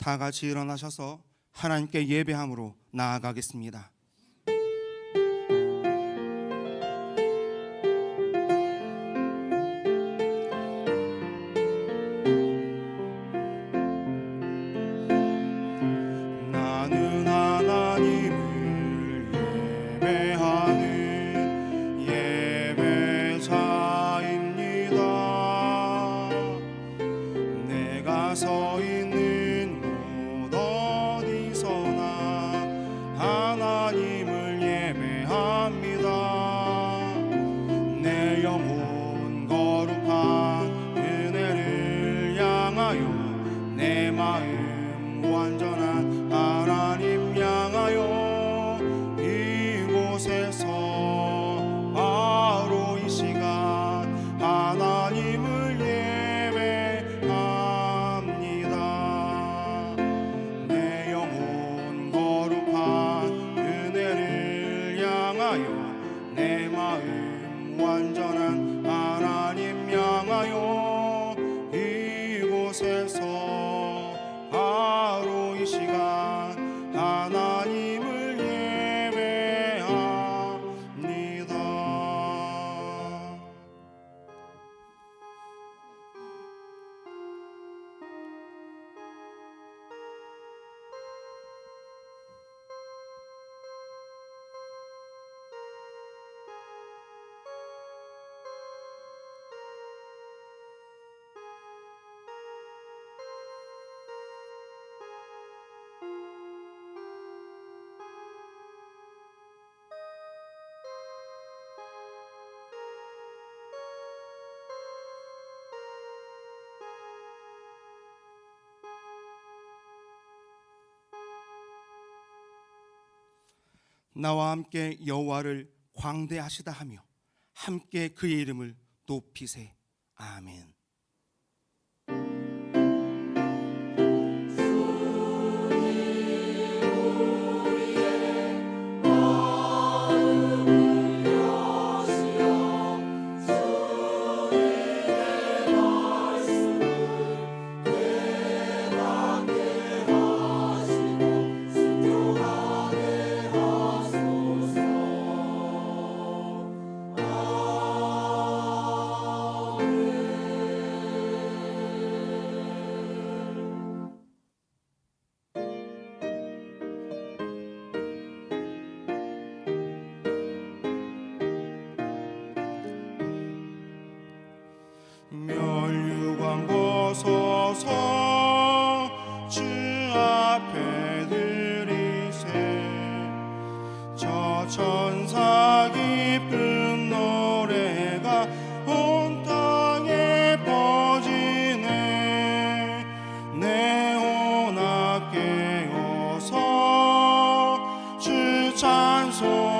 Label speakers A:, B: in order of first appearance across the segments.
A: 다 같이 일어나셔서 하나님께 예배함으로 나아가겠습니다. 나는 하나님을 예배하는 예배자입니다. 내가 서 있는 곳 어디서나 하나님을 예배합니다. 내 영혼 거룩한 은혜를 향하여 내 마음 완전한 하나님 향하여 이곳에서 바로 이 시간 하나님을 예배합니다. 내 영혼 거룩한 은혜를 향하여 내 마음 완전한 하나님 향하여 이곳에서 바로 이 시간 하나님을 예배합니다. 나와 함께 여호와를 광대하시다 하며 함께 그의 이름을 높이세. 아멘. 멸류관 벗어서 주 앞에 드리세. 저 천사 기쁜 노래가 온 땅에 퍼지네. 내 혼합 깨어서 주 찬송하여라.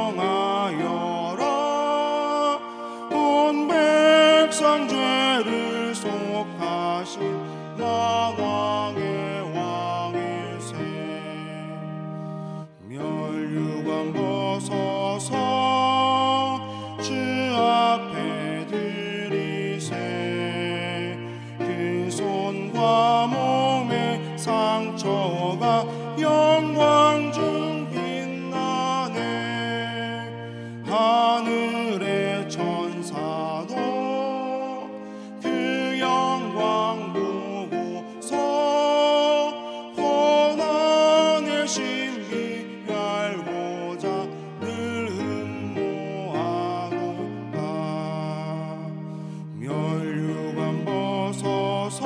A: 온 백성 죄를 속하신 나 왕의 왕일세. 멸류관 벗어서 주 앞에 드리세. 그 손과 몸의 상처가 영광 중 빛나네. 하늘의 천사도 그 영광 보고서 고난의 신비 알고자 늘 흠모하도다. 멸류관 벗어서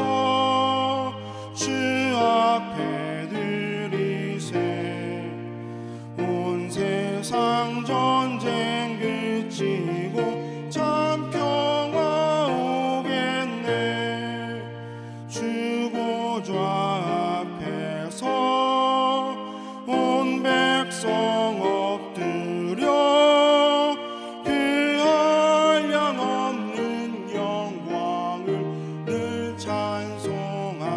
A: 주 앞에 드리세. 온 세상 전쟁 그치고 참 평화 오겠네. 주 보좌 앞에서 온 백성 엎드려 그 한량없는 영광을 늘 찬송합니다.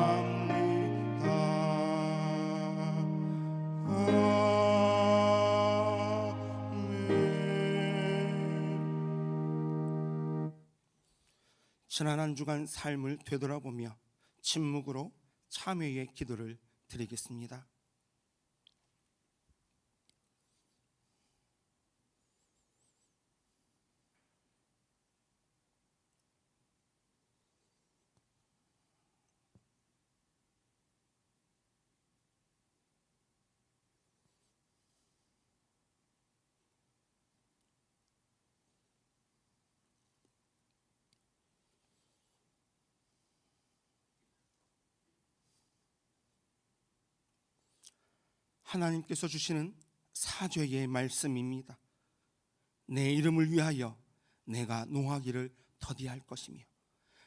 A: 지난 한 주간 삶을 되돌아보며 침묵으로 참회의 기도를 드리겠습니다. 하나님께서 주시는 사죄의 말씀입니다. 내 이름을 위하여 내가 노하기를 더디할 것이며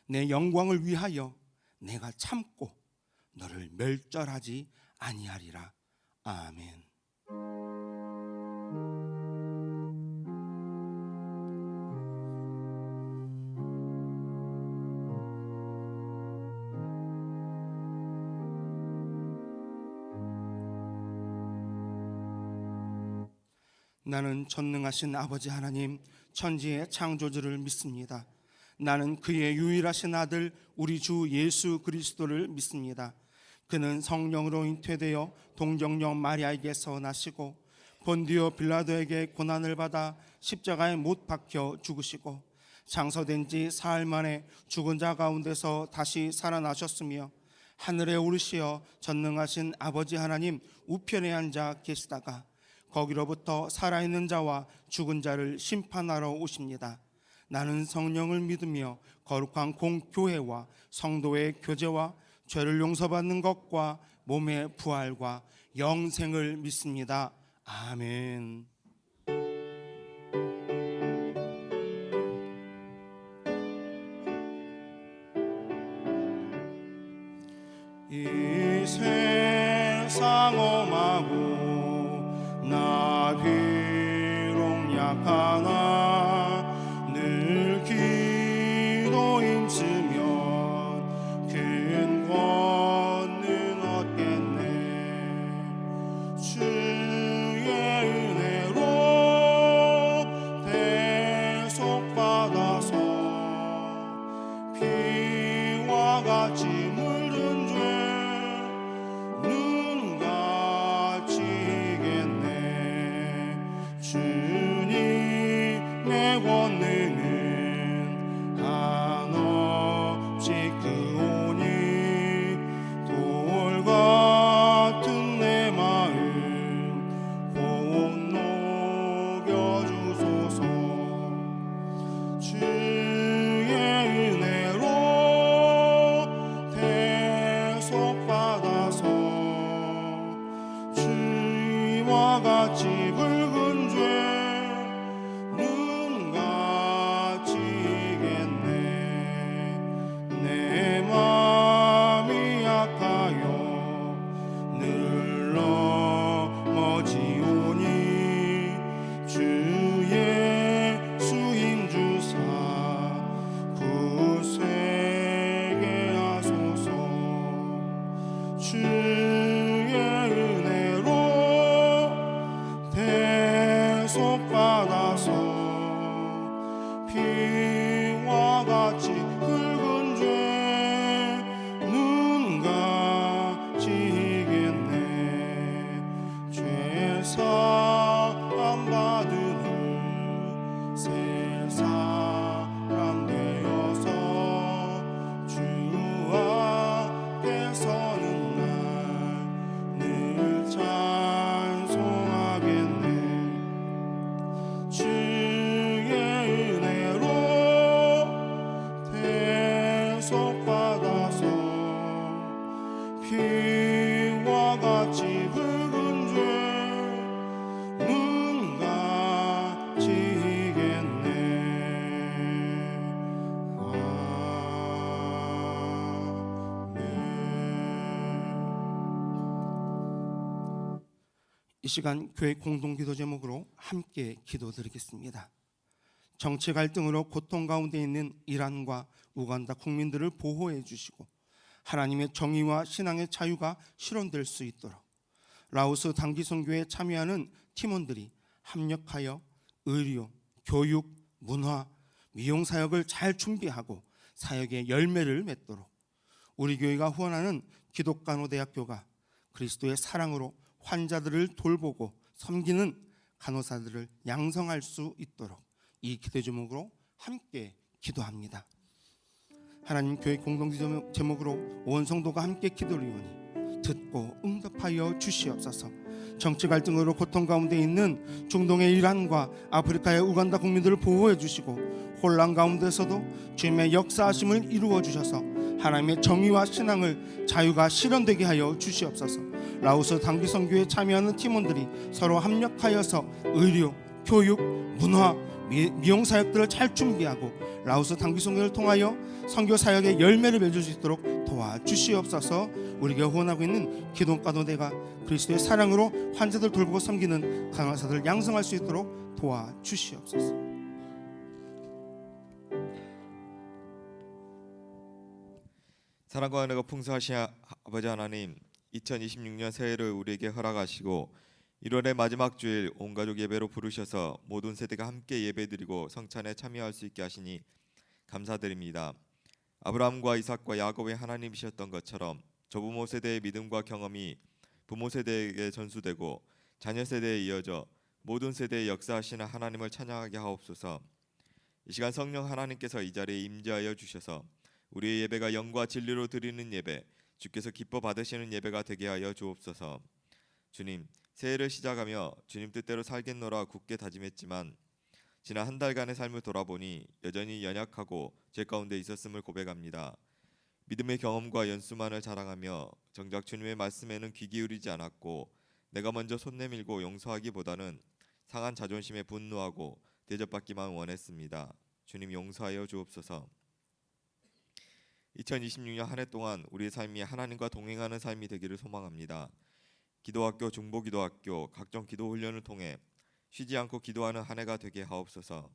A: 내 영광을 위하여 내가 참고 너를 멸절하지 아니하리라. 아멘. 나는 전능하신 아버지 하나님, 천지의 창조주를 믿습니다. 나는 그의 유일하신 아들 우리 주 예수 그리스도를 믿습니다. 그는 성령으로 잉태되어 동정녀 마리아에게서 나시고 본디오 빌라도에게 고난을 받아 십자가에 못 박혀 죽으시고 장사된 지 사흘 만에 죽은 자 가운데서 다시 살아나셨으며 하늘에 오르시어 전능하신 아버지 하나님 우편에 앉아 계시다가 거기로부터 살아있는 자와 죽은 자를 심판하러 오십니다. 나는 성령을 믿으며 거룩한 공교회와 성도의 교제와 죄를 용서받는 것과 몸의 부활과 영생을 믿습니다. 아멘. 이 세상 엄하고 나 비록 약하나 늘 기도 힘쓰면 큰 권능 얻겠네. 주의 은혜로 대속받아서 피와 같이 물든 죄 주님의 권능은 한없이 크오니 돌 같은 내 마음 곧 녹여주소서. 주의 은혜로 대속받아서 주와 같이 붉은 죄 눈같이 이겠네. 내 맘이 약하여 늘 넘어지오니 주 예수 힘주사 굳세게 하소서. 주의 은혜로 대속받아서 피와 같이 붉은 죄 눈같이 이겠네. 죄 사함 받은 후 새 사람 되어서 주 앞에 서는 날 늘 찬송하겠네. 주의 은혜로 대속받아서 피와 같이 붉은 죄 눈같이 이겠네. 아멘. 이 시간 교회 공동기도 제목으로 함께 기도드리겠습니다. 정치 갈등으로 고통 가운데 있는 이란과 우간다 국민들을 보호해 주시고 하나님의 정의와 신앙의 자유가 실현될 수 있도록 라오스 단기 선교에 참여하는 팀원들이 합력하여 의료, 교육, 문화, 미용 사역을 잘 준비하고 사역의 열매를 맺도록 우리 교회가 후원하는 기독간호대학교가 그리스도의 사랑으로 환자들을 돌보고 섬기는 간호사들을 양성할 수 있도록 이 기도 제목으로 함께 기도합니다. 하나님, 교회 공동 기도 제목으로 온 성도가 함께 기도리오니 듣고 응답하여 주시옵소서. 정치 갈등으로 고통 가운데 있는 중동의 이란과 아프리카의 우간다 국민들을 보호해 주시고, 혼란 가운데서도 주님의 역사하심을 이루어 주셔서 하나님의 정의와 신앙을 자유가 실현되게 하여 주시옵소서. 라오스 단기 선교에 참여하는 팀원들이 서로 합력하여서 의료, 교육, 문화, 미용 사역들을 잘 준비하고 라오스 단기 선교를 통하여 선교 사역의 열매를 맺을 수 있도록 도와주시옵소서. 우리가 후원하고 있는 기독가도대가 그리스도의 사랑으로 환자들 돌보고 섬기는 간호사들 양성할 수 있도록 도와주시옵소서.
B: 사랑과 은혜가 풍성하신 아버지 하나님, 2026년 새해를 우리에게 허락하시고 1월의 마지막 주일 온 가족 예배로 부르셔서 모든 세대가 함께 예배드리고 성찬에 참여할 수 있게 하시니 감사드립니다. 아브라함과 이삭과 야곱의 하나님이셨던 것처럼 조부모 세대의 믿음과 경험이 부모 세대에게 전수되고 자녀 세대에 이어져 모든 세대에 역사하시는 하나님을 찬양하게 하옵소서. 이 시간 성령 하나님께서 이 자리에 임재하여 주셔서 우리의 예배가 영과 진리로 드리는 예배, 주께서 기뻐 받으시는 예배가 되게 하여 주옵소서. 주님, 새해를 시작하며 주님 뜻대로 살겠노라 굳게 다짐했지만 지난 한 달간의 삶을 돌아보니 여전히 연약하고 죄 가운데 있었음을 고백합니다. 믿음의 경험과 연수만을 자랑하며 정작 주님의 말씀에는 귀 기울이지 않았고, 내가 먼저 손 내밀고 용서하기보다는 상한 자존심에 분노하고 대접받기만 원했습니다. 주님, 용서하여 주옵소서. 2026년 한 해 동안 우리의 삶이 하나님과 동행하는 삶이 되기를 소망합니다. 기도학교, 중보기도학교, 각종 기도 훈련을 통해 쉬지 않고 기도하는 한 해가 되게 하옵소서.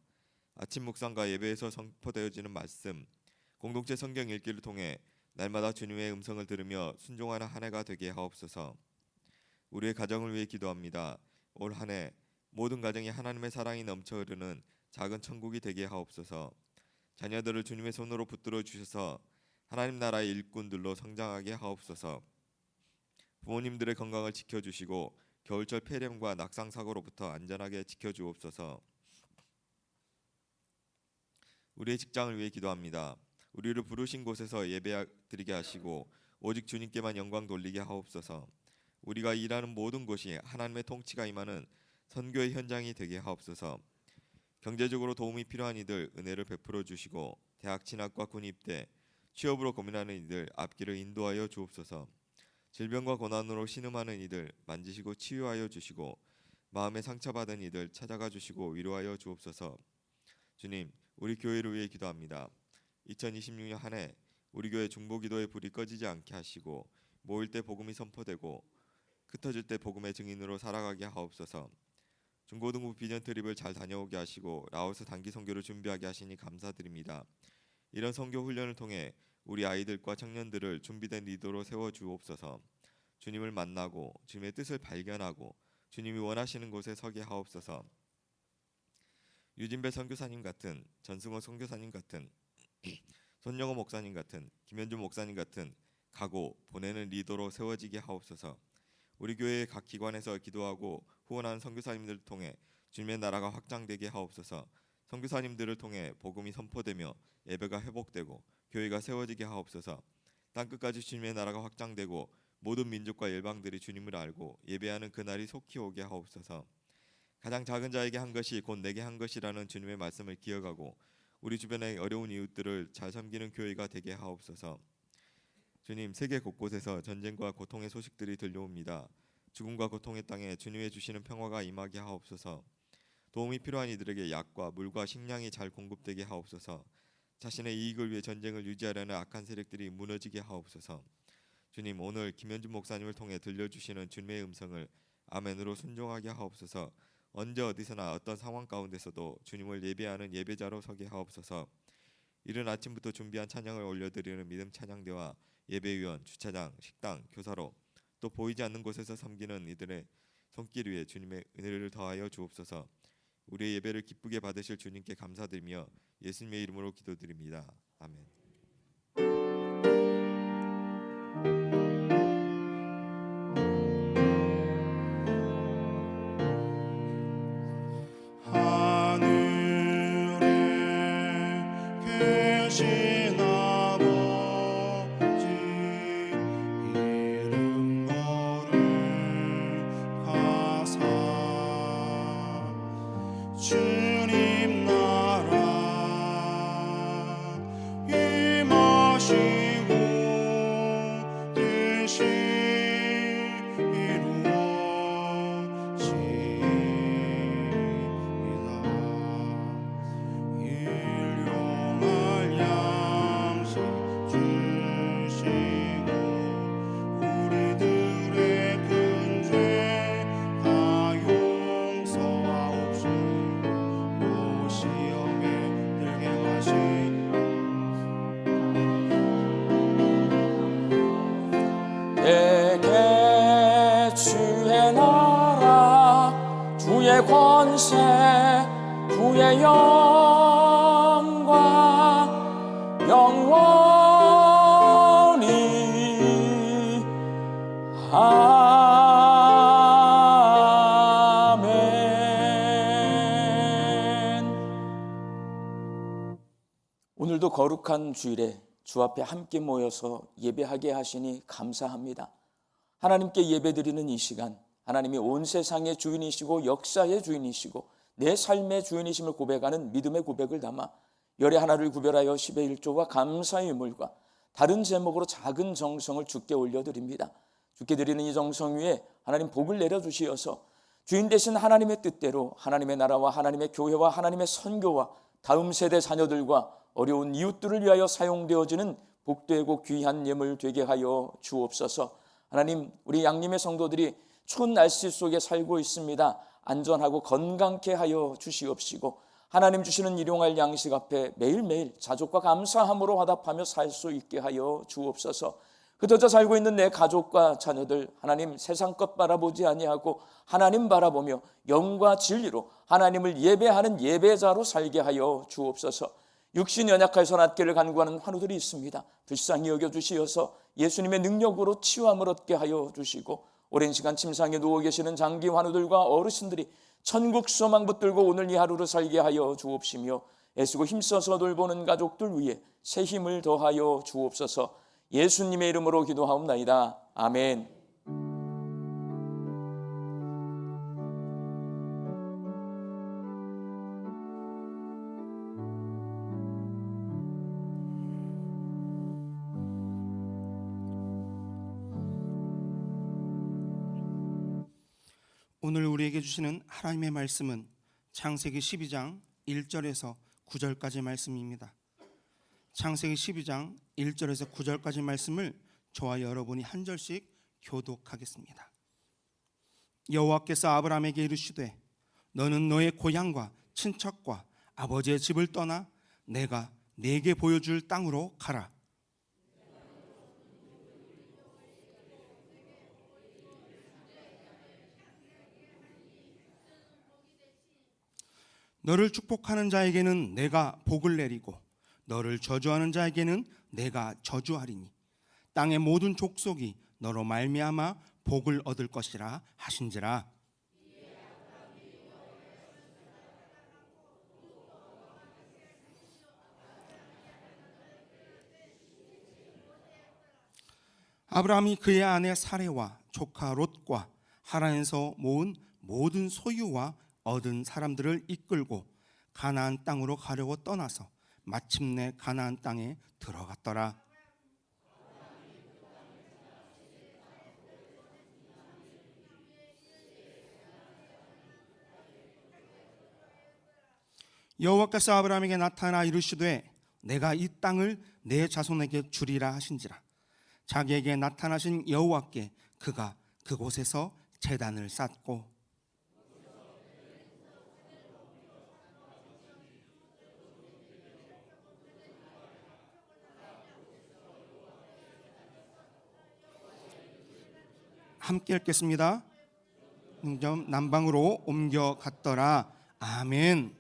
B: 아침 묵상과 예배에서 선포되어지는 말씀, 공동체 성경 읽기를 통해 날마다 주님의 음성을 들으며 순종하는 한 해가 되게 하옵소서. 우리의 가정을 위해 기도합니다. 올 한 해 모든 가정이 하나님의 사랑이 넘쳐 흐르는 작은 천국이 되게 하옵소서. 자녀들을 주님의 손으로 붙들어 주셔서 하나님 나라의 일꾼들로 성장하게 하옵소서. 부모님들의 건강을 지켜주시고 겨울철 폐렴과 낙상 사고로부터 안전하게 지켜주옵소서. 우리의 직장을 위해 기도합니다. 우리를 부르신 곳에서 예배드리게 하시고 오직 주님께만 영광 돌리게 하옵소서. 우리가 일하는 모든 곳이 하나님의 통치가 임하는 선교의 현장이 되게 하옵소서. 경제적으로 도움이 필요한 이들 은혜를 베풀어 주시고 대학 진학과 군 입대, 취업으로 고민하는 이들 앞길을 인도하여 주옵소서. 질병과 고난으로 신음하는 이들 만지시고 치유하여 주시고 마음에 상처받은 이들 찾아가 주시고 위로하여 주옵소서. 주님, 우리 교회를 위해 기도합니다. 2026년 한 해 우리 교회 중보기도의 불이 꺼지지 않게 하시고 모일 때 복음이 선포되고 흩어질 때 복음의 증인으로 살아가게 하옵소서. 중고등부 비전 트립을 잘 다녀오게 하시고 라오스 단기 선교를 준비하게 하시니 감사드립니다. 이런 선교 훈련을 통해 우리 아이들과 청년들을 준비된 리더로 세워 주옵소서. 주님을 만나고 주님의 뜻을 발견하고 주님이 원하시는 곳에 서게 하옵소서. 유진배 선교사님 같은, 전승호 선교사님 같은, 손영호 목사님 같은, 김현주 목사님 같은 가고 보내는 리더로 세워지게 하옵소서. 우리 교회의 각 기관에서 기도하고 후원하는 선교사님들을 통해 주님의 나라가 확장되게 하옵소서. 선교사님들을 통해 복음이 선포되며 예배가 회복되고 교회가 세워지게 하옵소서. 땅끝까지 주님의 나라가 확장되고 모든 민족과 일방들이 주님을 알고 예배하는 그날이 속히 오게 하옵소서. 가장 작은 자에게 한 것이 곧 내게 한 것이라는 주님의 말씀을 기억하고 우리 주변의 어려운 이웃들을 잘 섬기는 교회가 되게 하옵소서. 주님, 세계 곳곳에서 전쟁과 고통의 소식들이 들려옵니다. 죽음과 고통의 땅에 주님의 주시는 평화가 임하게 하옵소서. 도움이 필요한 이들에게 약과 물과 식량이 잘 공급되게 하옵소서. 자신의 이익을 위해 전쟁을 유지하려는 악한 세력들이 무너지게 하옵소서. 주님, 오늘 김현준 목사님을 통해 들려주시는 주님의 음성을 아멘으로 순종하게 하옵소서. 언제 어디서나 어떤 상황 가운데서도 주님을 예배하는 예배자로 서게 하옵소서. 이른 아침부터 준비한 찬양을 올려드리는 믿음 찬양대와 예배위원, 주차장, 식당, 교사로 또 보이지 않는 곳에서 섬기는 이들의 손길 위에 주님의 은혜를 더하여 주옵소서. 우리의 예배를 기쁘게 받으실 주님께 감사드리며 예수님의 이름으로 기도드립니다. 아멘.
A: 되신 아버지 이름 거룩하사 주님 나라 임하시고 뜻이 이루어집니다. 일용할 양식 주시고 우리들의 큰 죄 다 용서하옵시고 또 시험에 들게
C: 내게 주의 나라 주의 권세 주의 영광 영원히 아멘. 오늘도 거룩한 주일에 주 앞에 함께 모여서 예배하게 하시니 감사합니다. 하나님께 예배드리는 이 시간, 하나님이 온 세상의 주인이시고 역사의 주인이시고 내 삶의 주인이심을 고백하는 믿음의 고백을 담아 열의 하나를 구별하여 10의 1조와 감사의 유물과 다른 제목으로 작은 정성을 주께 올려드립니다. 주께 드리는 이 정성 위에 하나님 복을 내려주시어서 주인 되신 하나님의 뜻대로 하나님의 나라와 하나님의 교회와 하나님의 선교와 다음 세대 자녀들과 어려운 이웃들을 위하여 사용되어지는 복되고 귀한 예물 되게 하여 주옵소서. 하나님, 우리 양림의 성도들이 추운 날씨 속에 살고 있습니다. 안전하고 건강케 하여 주시옵시고 하나님 주시는 일용할 양식 앞에 매일매일 자족과 감사함으로 화답하며 살 수 있게 하여 주옵소서. 흩어져 살고 있는 내 가족과 자녀들, 하나님 세상 것 바라보지 아니하고 하나님 바라보며 영과 진리로 하나님을 예배하는 예배자로 살게 하여 주옵소서. 육신 연약하여서 낫기를 간구하는 환우들이 있습니다. 불쌍히 여겨주시어서 예수님의 능력으로 치유함을 얻게 하여 주시고 오랜 시간 침상에 누워 계시는 장기 환우들과 어르신들이 천국 소망 붙들고 오늘 이 하루를 살게 하여 주옵시며 애쓰고 힘써서 돌보는 가족들 위해 새 힘을 더하여 주옵소서. 예수님의 이름으로 기도하옵나이다. 아멘.
A: 오늘 우리에게 주시는 하나님의 말씀은 창세기 12장 1절에서 9절까지 말씀입니다. 창세기 12장 1절에서 9절까지 말씀을 저와 여러분이 한 절씩 교독하겠습니다. 여호와께서 아브라함에게 이르시되 너는 너의 고향과 친척과 아버지의 집을 떠나 내가 네게 보여줄 땅으로 가라. 너를 축복하는 자에게는 내가 복을 내리고 너를 저주하는 자에게는 내가 저주하리니 땅의 모든 족속이 너로 말미암아 복을 얻을 것이라 하신지라. 아브라함이 그의 아내 사레와 조카 롯과 하란에서 모은 모든 소유와 얻은 사람들을 이끌고 가나안 땅으로 가려고 떠나서 마침내 가나안 땅에 들어갔더라. 여호와께서 아브라함에게 나타나 이르시되 내가 이 땅을 내 자손에게 주리라 하신지라. 자기에게 나타나신 여호와께 그가 그곳에서 제단을 쌓고 함께 읽겠습니다. 능점 남방으로 옮겨갔더라. 아멘.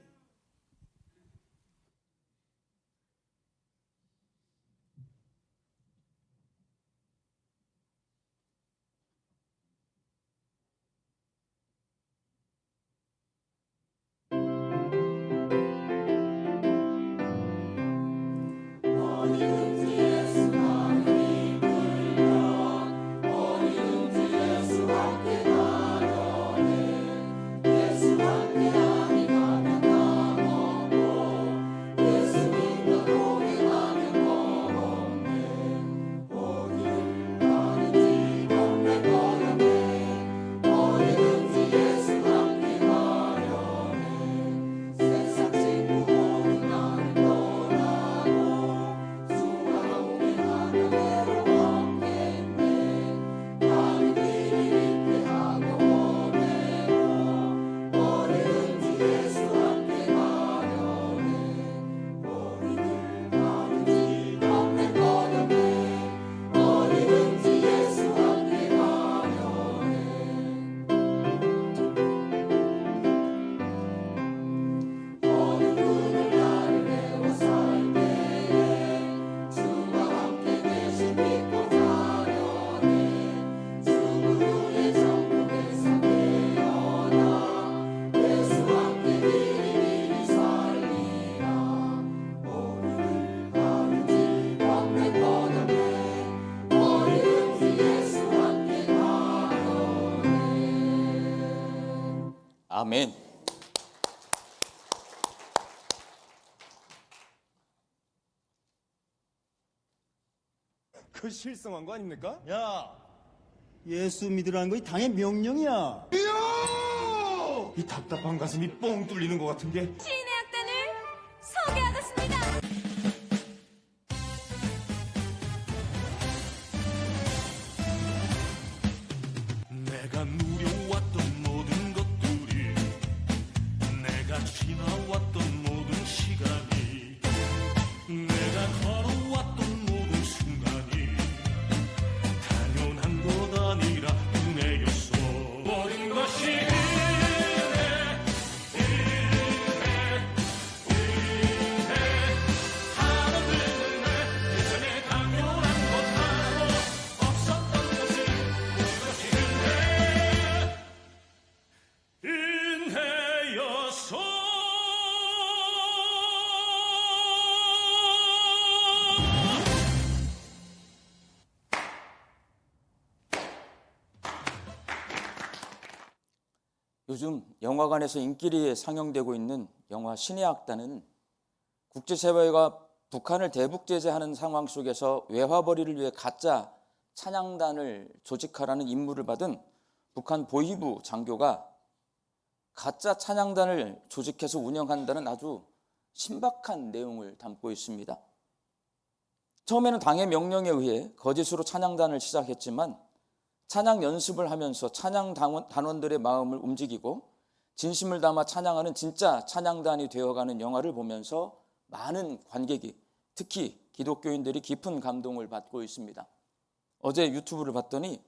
C: 아멘.
D: 그 실성한 거 아닙니까?
E: 야, 예수 믿으라는 거 당의 명령이야.
D: 이 답답한 가슴이 뻥 뚫리는 것 같은 게
F: 시인의 악단을 소개하겠습니다.
G: 내가 누려왔던 모든 것들이 내가 지나왔던 모든 시간이 내가 걸어왔던 모든 순간이 당연한 것 아니라 은혜였어. 모든 것이 은혜였어.
C: 요즘 영화관에서 인기리에 상영되고 있는 영화 신의 악단은 국제사회가 북한을 대북 제재하는 상황 속에서 외화벌이를 위해 가짜 찬양단을 조직하라는 임무를 받은 북한 보위부 장교가 가짜 찬양단을 조직해서 운영한다는 아주 신박한 내용을 담고 있습니다. 처음에는 당의 명령에 의해 거짓으로 찬양단을 시작했지만 찬양 연습을 하면서 찬양 단원들의 마음을 움직이고 진심을 담아 찬양하는 진짜 찬양단이 되어가는 영화를 보면서 많은 관객이, 특히 기독교인들이 깊은 감동을 받고 있습니다. 어제 유튜브를 봤더니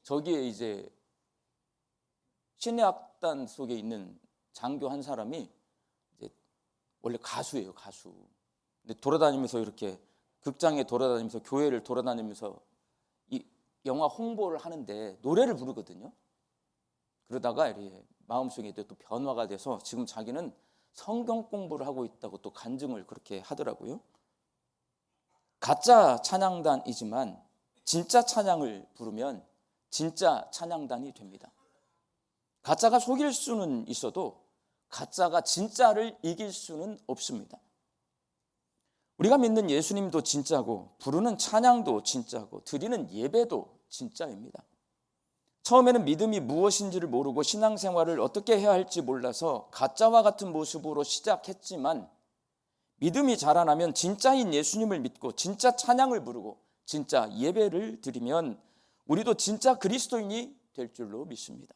C: 저기에 이제 신의 악단 속에 있는 장교 한 사람이 이제 원래 가수예요, 가수. 근데 돌아다니면서 이렇게 극장에 돌아다니면서 교회를 돌아다니면서 이 영화 홍보를 하는데 노래를 부르거든요. 그러다가 이렇게 마음속에 또 변화가 돼서 지금 자기는 성경 공부를 하고 있다고 또 간증을 그렇게 하더라고요. 가짜 찬양단이지만 진짜 찬양을 부르면 진짜 찬양단이 됩니다. 가짜가 속일 수는 있어도 가짜가 진짜를 이길 수는 없습니다. 우리가 믿는 예수님도 진짜고 부르는 찬양도 진짜고 드리는 예배도 진짜입니다. 처음에는 믿음이 무엇인지를 모르고 신앙생활을 어떻게 해야 할지 몰라서 가짜와 같은 모습으로 시작했지만 믿음이 자라나면 진짜인 예수님을 믿고 진짜 찬양을 부르고 진짜 예배를 드리면 우리도 진짜 그리스도인이 될 줄로 믿습니다.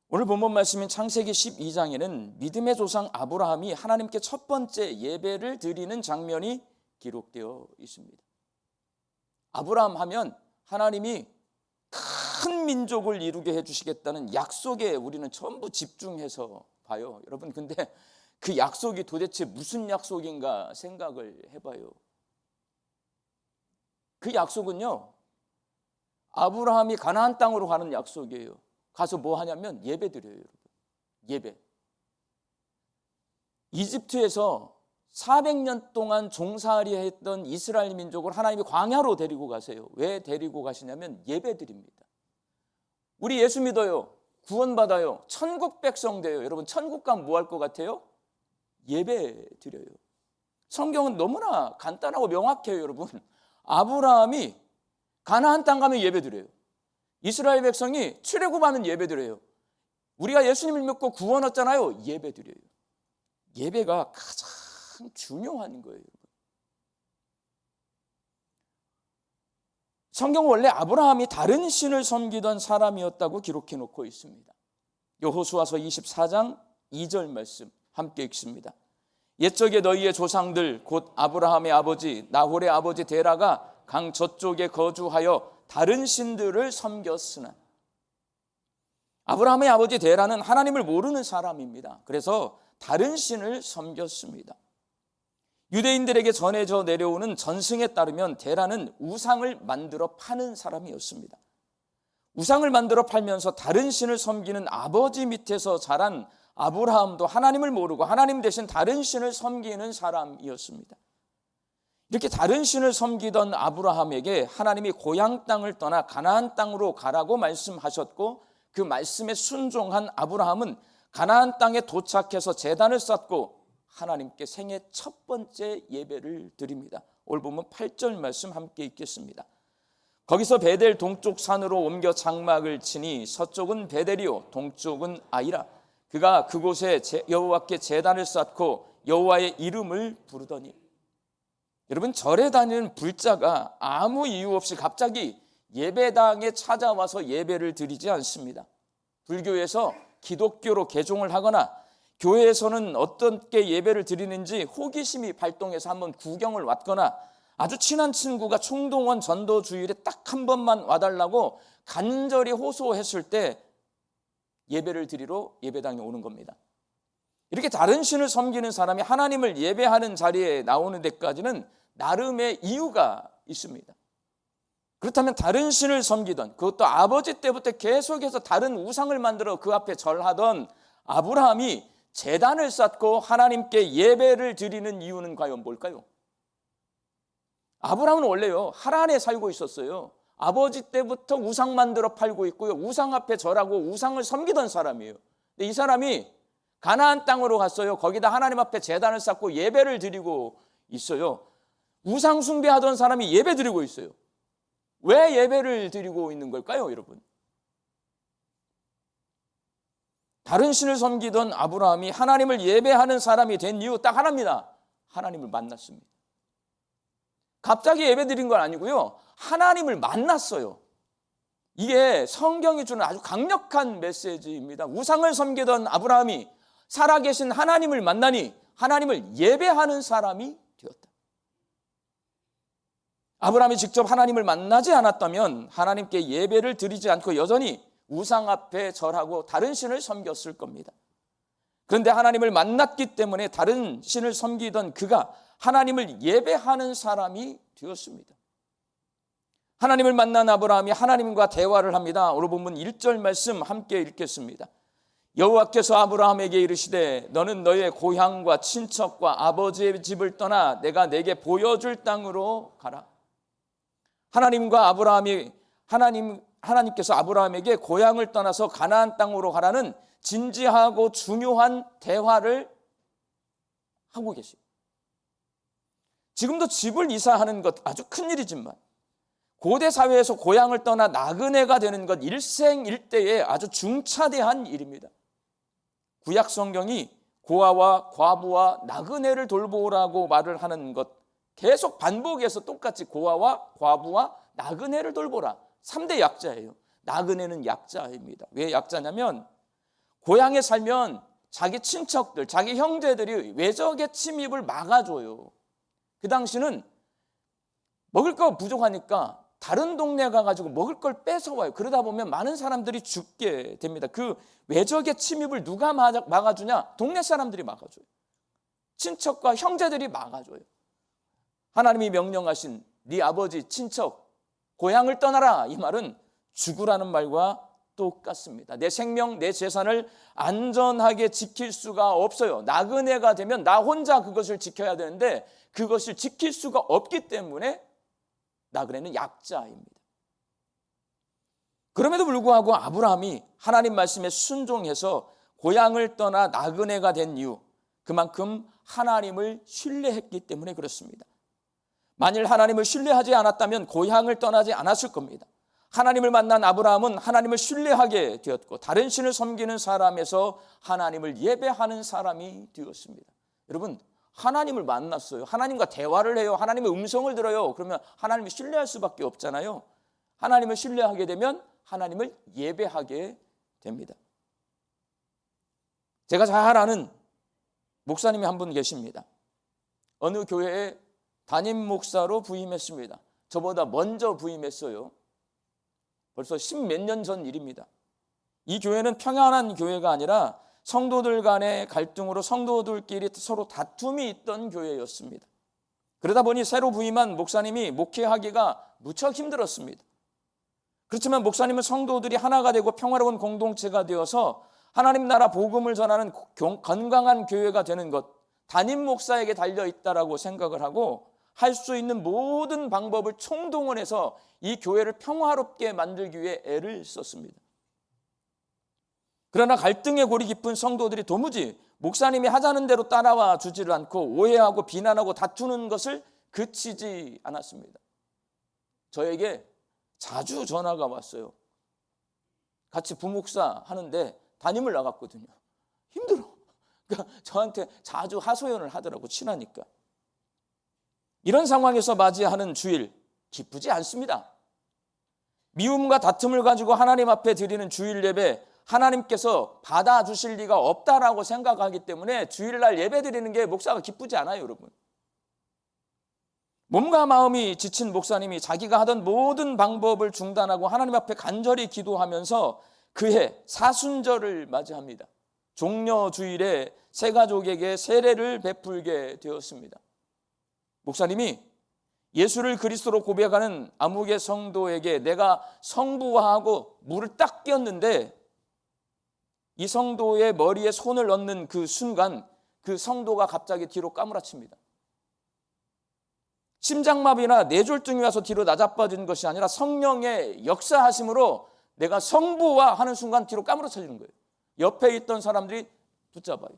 C: 오늘 본문 말씀인 창세기 12장에는 믿음의 조상 아브라함이 하나님께 첫 번째 예배를 드리는 장면이 기록되어 있습니다. 아브라함 하면 하나님이 큰 민족을 이루게 해주시겠다는 약속에 우리는 전부 집중해서 봐요. 여러분, 근데 그 약속이 도대체 무슨 약속인가 생각을 해봐요. 그 약속은요, 아브라함이 가나안 땅으로 가는 약속이에요. 가서 뭐 하냐면 예배 드려요, 여러분. 예배. 이집트에서 400년 동안 종살이 했던 이스라엘 민족을 하나님이 광야로 데리고 가세요. 왜 데리고 가시냐면 예배드립니다. 우리 예수 믿어요. 구원받아요. 천국 백성 돼요. 여러분 천국 가면 뭐 할 것 같아요? 예배 드려요. 성경은 너무나 간단하고 명확해요. 여러분 아브라함이 가나안 땅 가면 예배 드려요. 이스라엘 백성이 출애굽하면 예배 드려요. 우리가 예수님을 믿고 구원 얻잖아요. 예배 드려요. 예배가 가장 중요한 거예요. 성경은 원래 아브라함이 다른 신을 섬기던 사람이었다고 기록해 놓고 있습니다. 여호수아서 24장 2절 말씀 함께 읽습니다. 옛적에 너희의 조상들 곧 아브라함의 아버지 나홀의 아버지 데라가 강 저쪽에 거주하여 다른 신들을 섬겼으나. 아브라함의 아버지 데라는 하나님을 모르는 사람입니다. 그래서 다른 신을 섬겼습니다. 유대인들에게 전해져 내려오는 전승에 따르면 데라는 우상을 만들어 파는 사람이었습니다. 우상을 만들어 팔면서 다른 신을 섬기는 아버지 밑에서 자란 아브라함도 하나님을 모르고 하나님 대신 다른 신을 섬기는 사람이었습니다. 이렇게 다른 신을 섬기던 아브라함에게 하나님이 고향 땅을 떠나 가나안 땅으로 가라고 말씀하셨고, 그 말씀에 순종한 아브라함은 가나안 땅에 도착해서 제단을 쌓고 하나님께 생애 첫 번째 예배를 드립니다. 오늘 보면 8절 말씀 함께 읽겠습니다. 거기서 베델 동쪽 산으로 옮겨 장막을 치니 서쪽은 베델이요 동쪽은 아이라. 그가 그곳에 여호와께 제단을 쌓고 여호와의 이름을 부르더니. 여러분 절에 다니는 불자가 아무 이유 없이 갑자기 예배당에 찾아와서 예배를 드리지 않습니다. 불교에서 기독교로 개종을 하거나 교회에서는 어떻게 예배를 드리는지 호기심이 발동해서 한번 구경을 왔거나 아주 친한 친구가 총동원 전도 주일에 딱 한 번만 와달라고 간절히 호소했을 때 예배를 드리러 예배당에 오는 겁니다. 이렇게 다른 신을 섬기는 사람이 하나님을 예배하는 자리에 나오는 데까지는 나름의 이유가 있습니다. 그렇다면 다른 신을 섬기던, 그것도 아버지 때부터 계속해서 다른 우상을 만들어 그 앞에 절하던 아브라함이 제단을 쌓고 하나님께 예배를 드리는 이유는 과연 뭘까요? 아브라함은 원래요 하란에 살고 있었어요. 아버지 때부터 우상 만들어 팔고 있고요, 우상 앞에 절하고 우상을 섬기던 사람이에요. 근데 이 사람이 가나안 땅으로 갔어요. 거기다 하나님 앞에 제단을 쌓고 예배를 드리고 있어요. 우상 숭배하던 사람이 예배 드리고 있어요. 왜 예배를 드리고 있는 걸까요, 여러분? 다른 신을 섬기던 아브라함이 하나님을 예배하는 사람이 된 이유 딱 하나입니다. 하나님을 만났습니다. 갑자기 예배 드린 건 아니고요, 하나님을 만났어요. 이게 성경이 주는 아주 강력한 메시지입니다. 우상을 섬기던 아브라함이 살아계신 하나님을 만나니 하나님을 예배하는 사람이 되었다. 아브라함이 직접 하나님을 만나지 않았다면 하나님께 예배를 드리지 않고 여전히 우상 앞에 절하고 다른 신을 섬겼을 겁니다. 그런데 하나님을 만났기 때문에 다른 신을 섬기던 그가 하나님을 예배하는 사람이 되었습니다. 하나님을 만난 아브라함이 하나님과 대화를 합니다. 오늘 본문 1절 말씀 함께 읽겠습니다. 여호와께서 아브라함에게 이르시되 너는 너의 고향과 친척과 아버지의 집을 떠나 내가 내게 보여줄 땅으로 가라. 하나님께서 아브라함에게 고향을 떠나서 가나안 땅으로 가라는 진지하고 중요한 대화를 하고 계시죠. 지금도 집을 이사하는 것 아주 큰일이지만 고대 사회에서 고향을 떠나 나그네가 되는 것 일생일대의 아주 중차대한 일입니다. 구약 성경이 고아와 과부와 나그네를 돌보라고 말을 하는 것 계속 반복해서 똑같이 고아와 과부와 나그네를 돌보라. 3대 약자예요. 나그네는 약자입니다. 왜 약자냐면 고향에 살면 자기 친척들, 자기 형제들이 외적의 침입을 막아줘요. 그 당시는 먹을 거 부족하니까 다른 동네 가가지고 먹을 걸 뺏어와요. 그러다 보면 많은 사람들이 죽게 됩니다. 그 외적의 침입을 누가 막아주냐? 동네 사람들이 막아줘요. 친척과 형제들이 막아줘요. 하나님이 명령하신 네 아버지, 친척, 고향을 떠나라 이 말은 죽으라는 말과 똑같습니다. 내 생명, 내 재산을 안전하게 지킬 수가 없어요. 나그네가 되면 나 혼자 그것을 지켜야 되는데 그것을 지킬 수가 없기 때문에 나그네는 약자입니다. 그럼에도 불구하고 아브라함이 하나님 말씀에 순종해서 고향을 떠나 나그네가 된 이유, 그만큼 하나님을 신뢰했기 때문에 그렇습니다. 만일 하나님을 신뢰하지 않았다면 고향을 떠나지 않았을 겁니다. 하나님을 만난 아브라함은 하나님을 신뢰하게 되었고 다른 신을 섬기는 사람에서 하나님을 예배하는 사람이 되었습니다. 여러분, 하나님을 만났어요. 하나님과 대화를 해요. 하나님의 음성을 들어요. 그러면 하나님을 신뢰할 수밖에 없잖아요. 하나님을 신뢰하게 되면 하나님을 예배하게 됩니다. 제가 잘 아는 목사님이 한 분 계십니다. 어느 교회에 담임 목사로 부임했습니다. 저보다 먼저 부임했어요. 벌써 10몇 년 전 일입니다. 이 교회는 평안한 교회가 아니라 성도들 간의 갈등으로 성도들끼리 서로 다툼이 있던 교회였습니다. 그러다 보니 새로 부임한 목사님이 목회하기가 무척 힘들었습니다. 그렇지만 목사님은 성도들이 하나가 되고 평화로운 공동체가 되어서 하나님 나라 복음을 전하는 건강한 교회가 되는 것, 담임 목사에게 달려있다라고 생각을 하고 할 수 있는 모든 방법을 총동원해서 이 교회를 평화롭게 만들기 위해 애를 썼습니다. 그러나 갈등의 골이 깊은 성도들이 도무지 목사님이 하자는 대로 따라와 주지를 않고 오해하고 비난하고 다투는 것을 그치지 않았습니다. 저에게 자주 전화가 왔어요. 같이 부목사 하는데 담임을 나갔거든요. 힘들어. 그러니까 저한테 자주 하소연을 하더라고, 친하니까. 이런 상황에서 맞이하는 주일, 기쁘지 않습니다. 미움과 다툼을 가지고 하나님 앞에 드리는 주일 예배, 하나님께서 받아주실 리가 없다라고 생각하기 때문에 주일날 예배 드리는 게 목사가 기쁘지 않아요, 여러분. 몸과 마음이 지친 목사님이 자기가 하던 모든 방법을 중단하고 하나님 앞에 간절히 기도하면서 그해 사순절을 맞이합니다. 종려 주일에 새 가족에게 세례를 베풀게 되었습니다. 목사님이 예수를 그리스도로 고백하는 아무개 성도에게 내가 성부화하고 물을 딱 끼얹는데 이 성도의 머리에 손을 넣는 그 순간 그 성도가 갑자기 뒤로 까무라칩니다. 심장마비나 뇌졸중이 와서 뒤로 나자빠진 것이 아니라 성령의 역사하심으로 내가 성부화하는 순간 뒤로 까무러쳐지는 거예요. 옆에 있던 사람들이 붙잡아요.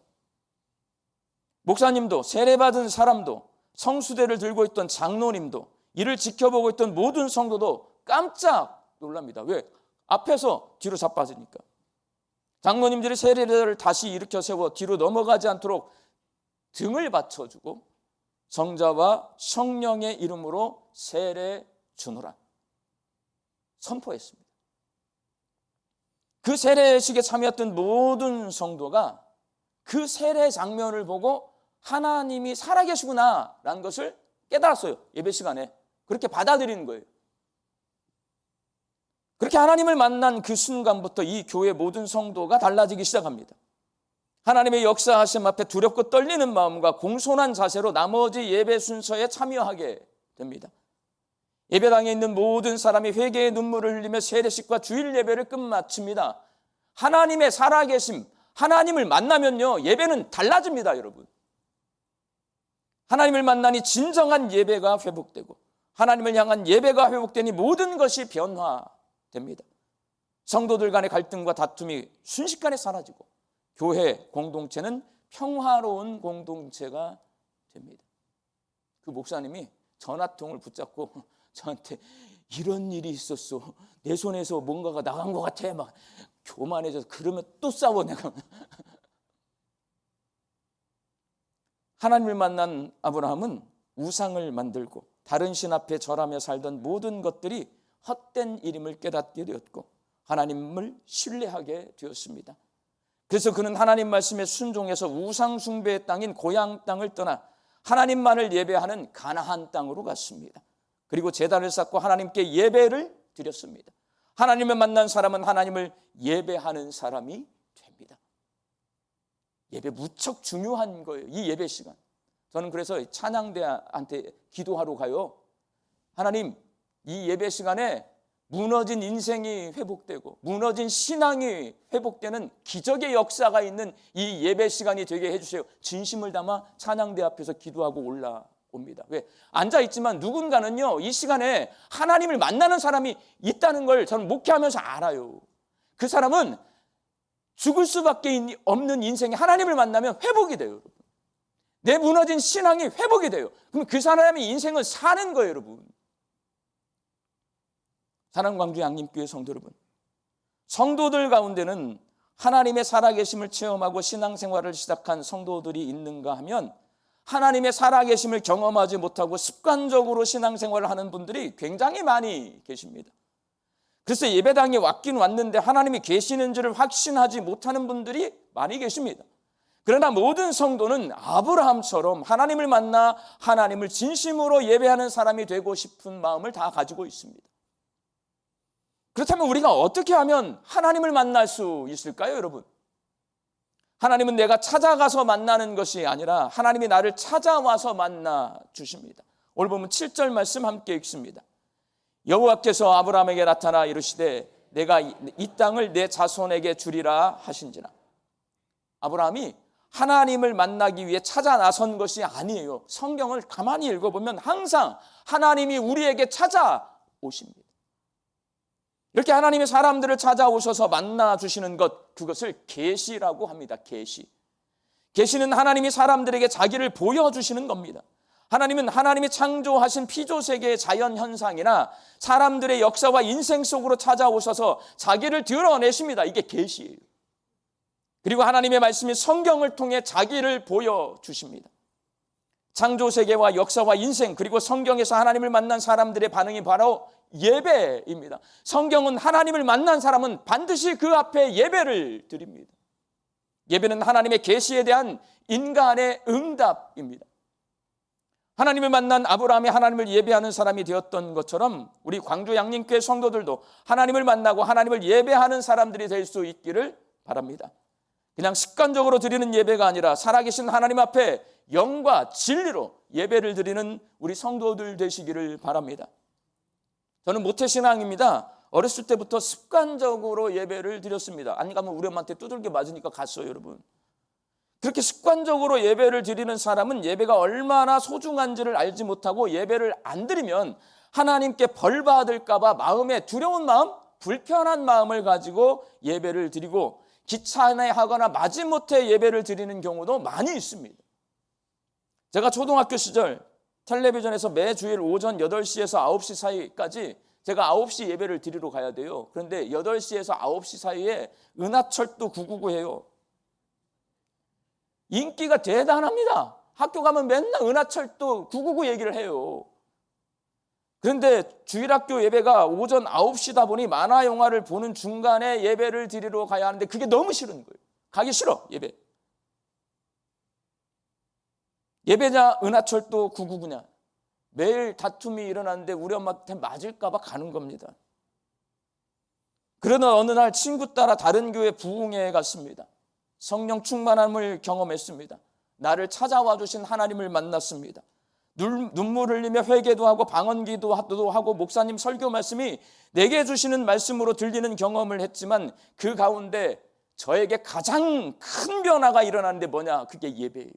C: 목사님도 세례받은 사람도 성수대를 들고 있던 장로님도 이를 지켜보고 있던 모든 성도도 깜짝 놀랍니다. 왜? 앞에서 뒤로 자빠지니까. 장로님들이 세례를 다시 일으켜 세워 뒤로 넘어가지 않도록 등을 받쳐주고 성자와 성령의 이름으로 세례 주노라 선포했습니다. 그 세례식에 참여했던 모든 성도가 그 세례 장면을 보고 하나님이 살아계시구나라는 것을 깨달았어요. 예배 시간에. 그렇게 받아들이는 거예요. 그렇게 하나님을 만난 그 순간부터 이 교회 모든 성도가 달라지기 시작합니다. 하나님의 역사하심 앞에 두렵고 떨리는 마음과 공손한 자세로 나머지 예배 순서에 참여하게 됩니다. 예배당에 있는 모든 사람이 회개의 눈물을 흘리며 세례식과 주일 예배를 끝마칩니다. 하나님의 살아계심, 하나님을 만나면요 예배는 달라집니다, 여러분. 하나님을 만나니 진정한 예배가 회복되고 하나님을 향한 예배가 회복되니 모든 것이 변화됩니다. 성도들 간의 갈등과 다툼이 순식간에 사라지고 교회 공동체는 평화로운 공동체가 됩니다. 그 목사님이 전화통을 붙잡고 저한테 이런 일이 있었어. 내 손에서 뭔가가 나간 것 같아. 막 교만해져서 그러면 또 싸워 내가. 하나님을 만난 아브라함은 우상을 만들고 다른 신 앞에 절하며 살던 모든 것들이 헛된 일임을 깨닫게 되었고 하나님을 신뢰하게 되었습니다. 그래서 그는 하나님 말씀에 순종해서 우상 숭배의 땅인 고향 땅을 떠나 하나님만을 예배하는 가나안 땅으로 갔습니다. 그리고 제단을 쌓고 하나님께 예배를 드렸습니다. 하나님을 만난 사람은 하나님을 예배하는 사람이 됩니다. 예배 무척 중요한 거예요. 이 예배 시간. 저는 그래서 찬양대한테 기도하러 가요. 하나님, 이 예배 시간에 무너진 인생이 회복되고 무너진 신앙이 회복되는 기적의 역사가 있는 이 예배 시간이 되게 해주세요. 진심을 담아 찬양대 앞에서 기도하고 올라옵니다. 왜? 앉아있지만 누군가는요, 이 시간에 하나님을 만나는 사람이 있다는 걸 저는 목회하면서 알아요. 그 사람은 죽을 수밖에 없는 인생에 하나님을 만나면 회복이 돼요. 여러분. 내 무너진 신앙이 회복이 돼요. 그럼 그 사람의 인생은 사는 거예요, 여러분. 사랑하는 광주 양림교회 성도 여러분, 성도들 가운데는 하나님의 살아계심을 체험하고 신앙생활을 시작한 성도들이 있는가 하면 하나님의 살아계심을 경험하지 못하고 습관적으로 신앙생활을 하는 분들이 굉장히 많이 계십니다. 그래서 예배당에 왔긴 왔는데 하나님이 계시는 줄을 확신하지 못하는 분들이 많이 계십니다. 그러나 모든 성도는 아브라함처럼 하나님을 만나 하나님을 진심으로 예배하는 사람이 되고 싶은 마음을 다 가지고 있습니다. 그렇다면 우리가 어떻게 하면 하나님을 만날 수 있을까요, 여러분? 하나님은 내가 찾아가서 만나는 것이 아니라 하나님이 나를 찾아와서 만나 주십니다. 오늘 보면 7절 말씀 함께 읽습니다. 여호와께서 아브라함에게 나타나 이르시되 내가 이 땅을 내 자손에게 주리라 하신지라. 아브라함이 하나님을 만나기 위해 찾아 나선 것이 아니에요. 성경을 가만히 읽어보면 항상 하나님이 우리에게 찾아오십니다. 이렇게 하나님의 사람들을 찾아오셔서 만나주시는 것, 그것을 계시라고 합니다. 계시. 계시는 하나님이 사람들에게 자기를 보여주시는 겁니다. 하나님은 하나님이 창조하신 피조세계의 자연현상이나 사람들의 역사와 인생 속으로 찾아오셔서 자기를 드러내십니다. 이게 계시예요. 그리고 하나님의 말씀이 성경을 통해 자기를 보여주십니다. 창조세계와 역사와 인생, 그리고 성경에서 하나님을 만난 사람들의 반응이 바로 예배입니다. 성경은 하나님을 만난 사람은 반드시 그 앞에 예배를 드립니다. 예배는 하나님의 계시에 대한 인간의 응답입니다. 하나님을 만난 아브라함이 하나님을 예배하는 사람이 되었던 것처럼 우리 광주 양림교회 성도들도 하나님을 만나고 하나님을 예배하는 사람들이 될 수 있기를 바랍니다. 그냥 습관적으로 드리는 예배가 아니라 살아계신 하나님 앞에 영과 진리로 예배를 드리는 우리 성도들 되시기를 바랍니다. 저는 모태신앙입니다. 어렸을 때부터 습관적으로 예배를 드렸습니다. 안 가면 우리 엄마한테 두들겨 맞으니까 갔어요, 여러분. 그렇게 습관적으로 예배를 드리는 사람은 예배가 얼마나 소중한지를 알지 못하고 예배를 안 드리면 하나님께 벌 받을까 봐 마음에 두려운 마음, 불편한 마음을 가지고 예배를 드리고 기찬회하거나 마지못해 예배를 드리는 경우도 많이 있습니다. 제가 초등학교 시절 텔레비전에서 매주일 오전 8시에서 9시 사이까지 제가 9시 예배를 드리러 가야 돼요. 그런데 8시에서 9시 사이에 은하철도 999 해요. 인기가 대단합니다. 학교 가면 맨날 은하철도 999 얘기를 해요. 그런데 주일학교 예배가 오전 9시다 보니 만화 영화를 보는 중간에 예배를 드리러 가야 하는데 그게 너무 싫은 거예요. 가기 싫어, 예배. 예배냐 은하철도 999냐. 매일 다툼이 일어나는데 우리 엄마한테 맞을까 봐 가는 겁니다. 그러나 어느 날 친구 따라 다른 교회 부흥회에 갔습니다. 성령 충만함을 경험했습니다. 나를 찾아와 주신 하나님을 만났습니다. 눈물 흘리며 회개도 하고 방언기도 하고 목사님 설교 말씀이 내게 주시는 말씀으로 들리는 경험을 했지만 그 가운데 저에게 가장 큰 변화가 일어났는데 뭐냐? 그게 예배예요.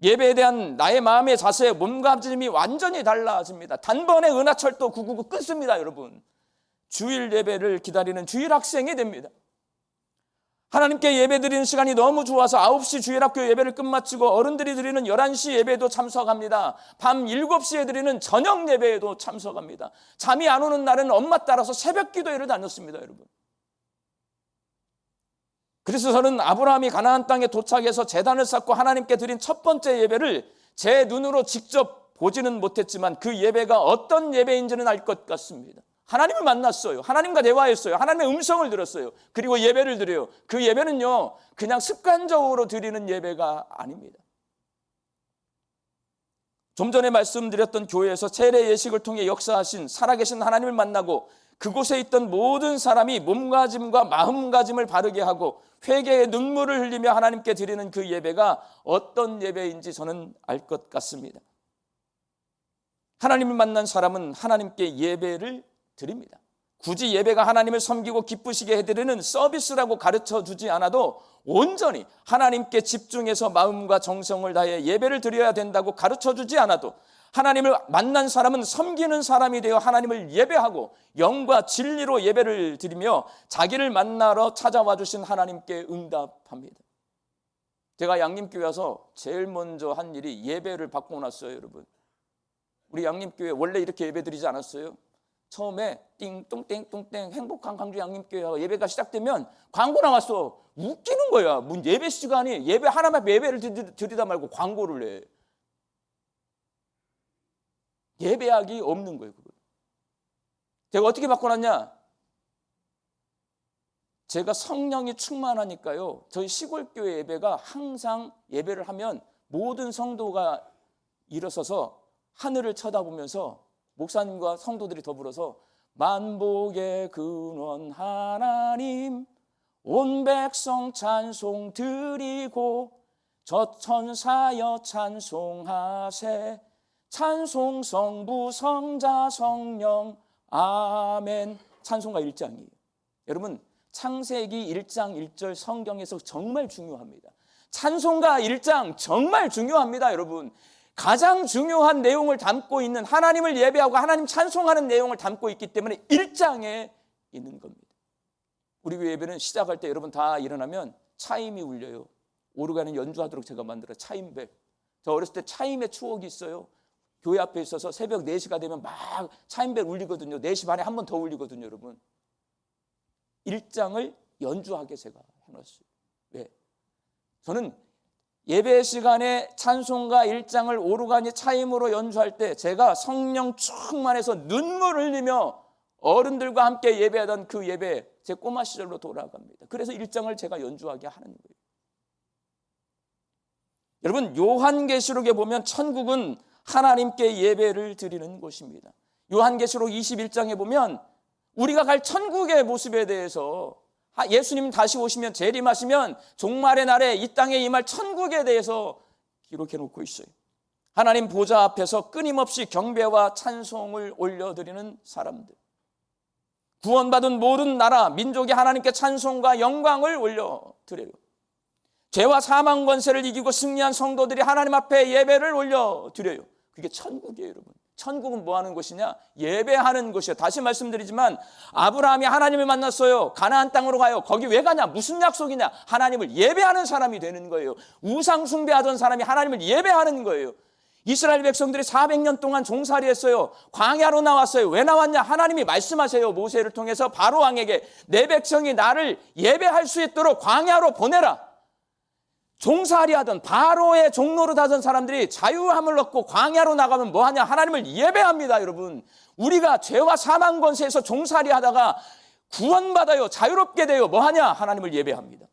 C: 예배에 대한 나의 마음의 자세, 몸가짐이 완전히 달라집니다. 단번에 은하철도 999 끊습니다, 여러분. 주일 예배를 기다리는 주일 학생이 됩니다. 하나님께 예배드리는 시간이 너무 좋아서 9시 주일학교 예배를 끝마치고 어른들이 드리는 11시 예배도 참석합니다. 밤 7시에 드리는 저녁 예배에도 참석합니다. 잠이 안 오는 날은 엄마 따라서 새벽 기도회를 다녔습니다, 여러분. 그래서 저는 아브라함이 가나안 땅에 도착해서 제단을 쌓고 하나님께 드린 첫 번째 예배를 제 눈으로 직접 보지는 못했지만 그 예배가 어떤 예배인지는 알 것 같습니다. 하나님을 만났어요. 하나님과 대화했어요. 하나님의 음성을 들었어요. 그리고 예배를 드려요. 그 예배는요, 그냥 습관적으로 드리는 예배가 아닙니다. 좀 전에 말씀드렸던 교회에서 세례 예식을 통해 역사하신 살아계신 하나님을 만나고 그곳에 있던 모든 사람이 몸가짐과 마음가짐을 바르게 하고 회개의 눈물을 흘리며 하나님께 드리는 그 예배가 어떤 예배인지 저는 알 것 같습니다. 하나님을 만난 사람은 하나님께 예배를 드립니다. 굳이 예배가 하나님을 섬기고 기쁘시게 해드리는 서비스라고 가르쳐 주지 않아도 온전히 하나님께 집중해서 마음과 정성을 다해 예배를 드려야 된다고 가르쳐 주지 않아도 하나님을 만난 사람은 섬기는 사람이 되어 하나님을 예배하고 영과 진리로 예배를 드리며 자기를 만나러 찾아와 주신 하나님께 응답합니다. 제가 양림교회 와서 제일 먼저 한 일이 예배를 받고 났어요. 여러분, 우리 양림교회 원래 이렇게 예배 드리지 않았어요? 처음에 띵똥땡똥땡 행복한 광주 양림교회 예배가 시작되면 광고 나왔어. 웃기는 거야. 문 예배 시간이 예배 하나만 예배를 드리다 말고 광고를 해. 예배하기 없는 거예요. 그걸. 제가 어떻게 바꿔놨냐? 제가 성령이 충만하니까요. 저희 시골교회 예배가 항상 예배를 하면 모든 성도가 일어서서 하늘을 쳐다보면서 목사님과 성도들이 더불어서 만복의 근원 하나님 온 백성 찬송 드리고 저 천사여 찬송하세 찬송 성부 성자 성령 아멘. 찬송가 1장이에요. 여러분, 창세기 1장 1절 성경에서 정말 중요합니다. 찬송가 1장 정말 중요합니다. 여러분, 가장 중요한 내용을 담고 있는 하나님을 예배하고 하나님 찬송하는 내용을 담고 있기 때문에 1장에 있는 겁니다. 우리 교회 예배는 시작할 때 여러분 다 일어나면 차임이 울려요. 오르간은 연주하도록 제가 만들어요. 차임벨. 저 어렸을 때 차임의 추억이 있어요. 교회 앞에 있어서 새벽 4시가 되면 막 차임벨 울리거든요. 4시 반에 한 번 더 울리거든요. 여러분, 1장을 연주하게 제가 해놨어요. 왜? 저는 예배 시간에 찬송가 1장을 오르간이 차임으로 연주할 때 제가 성령 충만해서 눈물 흘리며 어른들과 함께 예배하던 그 예배 제 꼬마 시절로 돌아갑니다. 그래서 1장을 제가 연주하게 하는 거예요. 여러분, 요한계시록에 보면 천국은 하나님께 예배를 드리는 곳입니다. 요한계시록 21장에 보면 우리가 갈 천국의 모습에 대해서 예수님 다시 오시면 재림하시면 종말의 날에 이 땅에 임할 천국에 대해서 기록해 놓고 있어요. 하나님 보좌 앞에서 끊임없이 경배와 찬송을 올려드리는 사람들, 구원받은 모든 나라 민족이 하나님께 찬송과 영광을 올려드려요. 죄와 사망 권세를 이기고 승리한 성도들이 하나님 앞에 예배를 올려드려요. 그게 천국이에요. 여러분, 천국은 뭐 하는 곳이냐? 예배하는 곳이에요. 다시 말씀드리지만 아브라함이 하나님을 만났어요. 가나안 땅으로 가요. 거기 왜 가냐? 무슨 약속이냐? 하나님을 예배하는 사람이 되는 거예요. 우상 숭배하던 사람이 하나님을 예배하는 거예요. 이스라엘 백성들이 400년 동안 종살이 했어요. 광야로 나왔어요. 왜 나왔냐? 하나님이 말씀하세요. 모세를 통해서 바로 왕에게 내 백성이 나를 예배할 수 있도록 광야로 보내라. 종살이 하던 바로의 종로로 다던 사람들이 자유함을 얻고 광야로 나가면 뭐하냐? 하나님을 예배합니다. 여러분, 우리가 죄와 사망 권세에서 종살이 하다가 구원받아요. 자유롭게 돼요. 뭐하냐? 하나님을 예배합니다.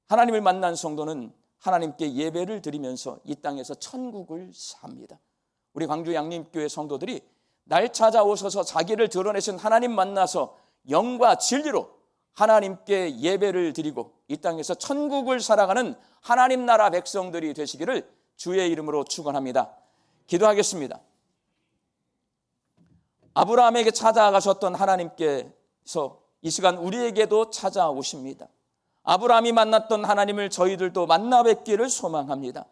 C: 하나님을 만난 성도는 하나님께 예배를 드리면서 이 땅에서 천국을 삽니다. 우리 광주 양림교회 성도들이 날 찾아오셔서 자기를 드러내신 하나님 만나서 영과 진리로 하나님께 예배를 드리고 이 땅에서 천국을 살아가는 하나님 나라 백성들이 되시기를 주의 이름으로 축원합니다. 기도하겠습니다. 아브라함에게 찾아가셨던 하나님께서 이 시간 우리에게도 찾아오십니다. 아브라함이 만났던 하나님을 저희들도 만나 뵙기를 소망합니다.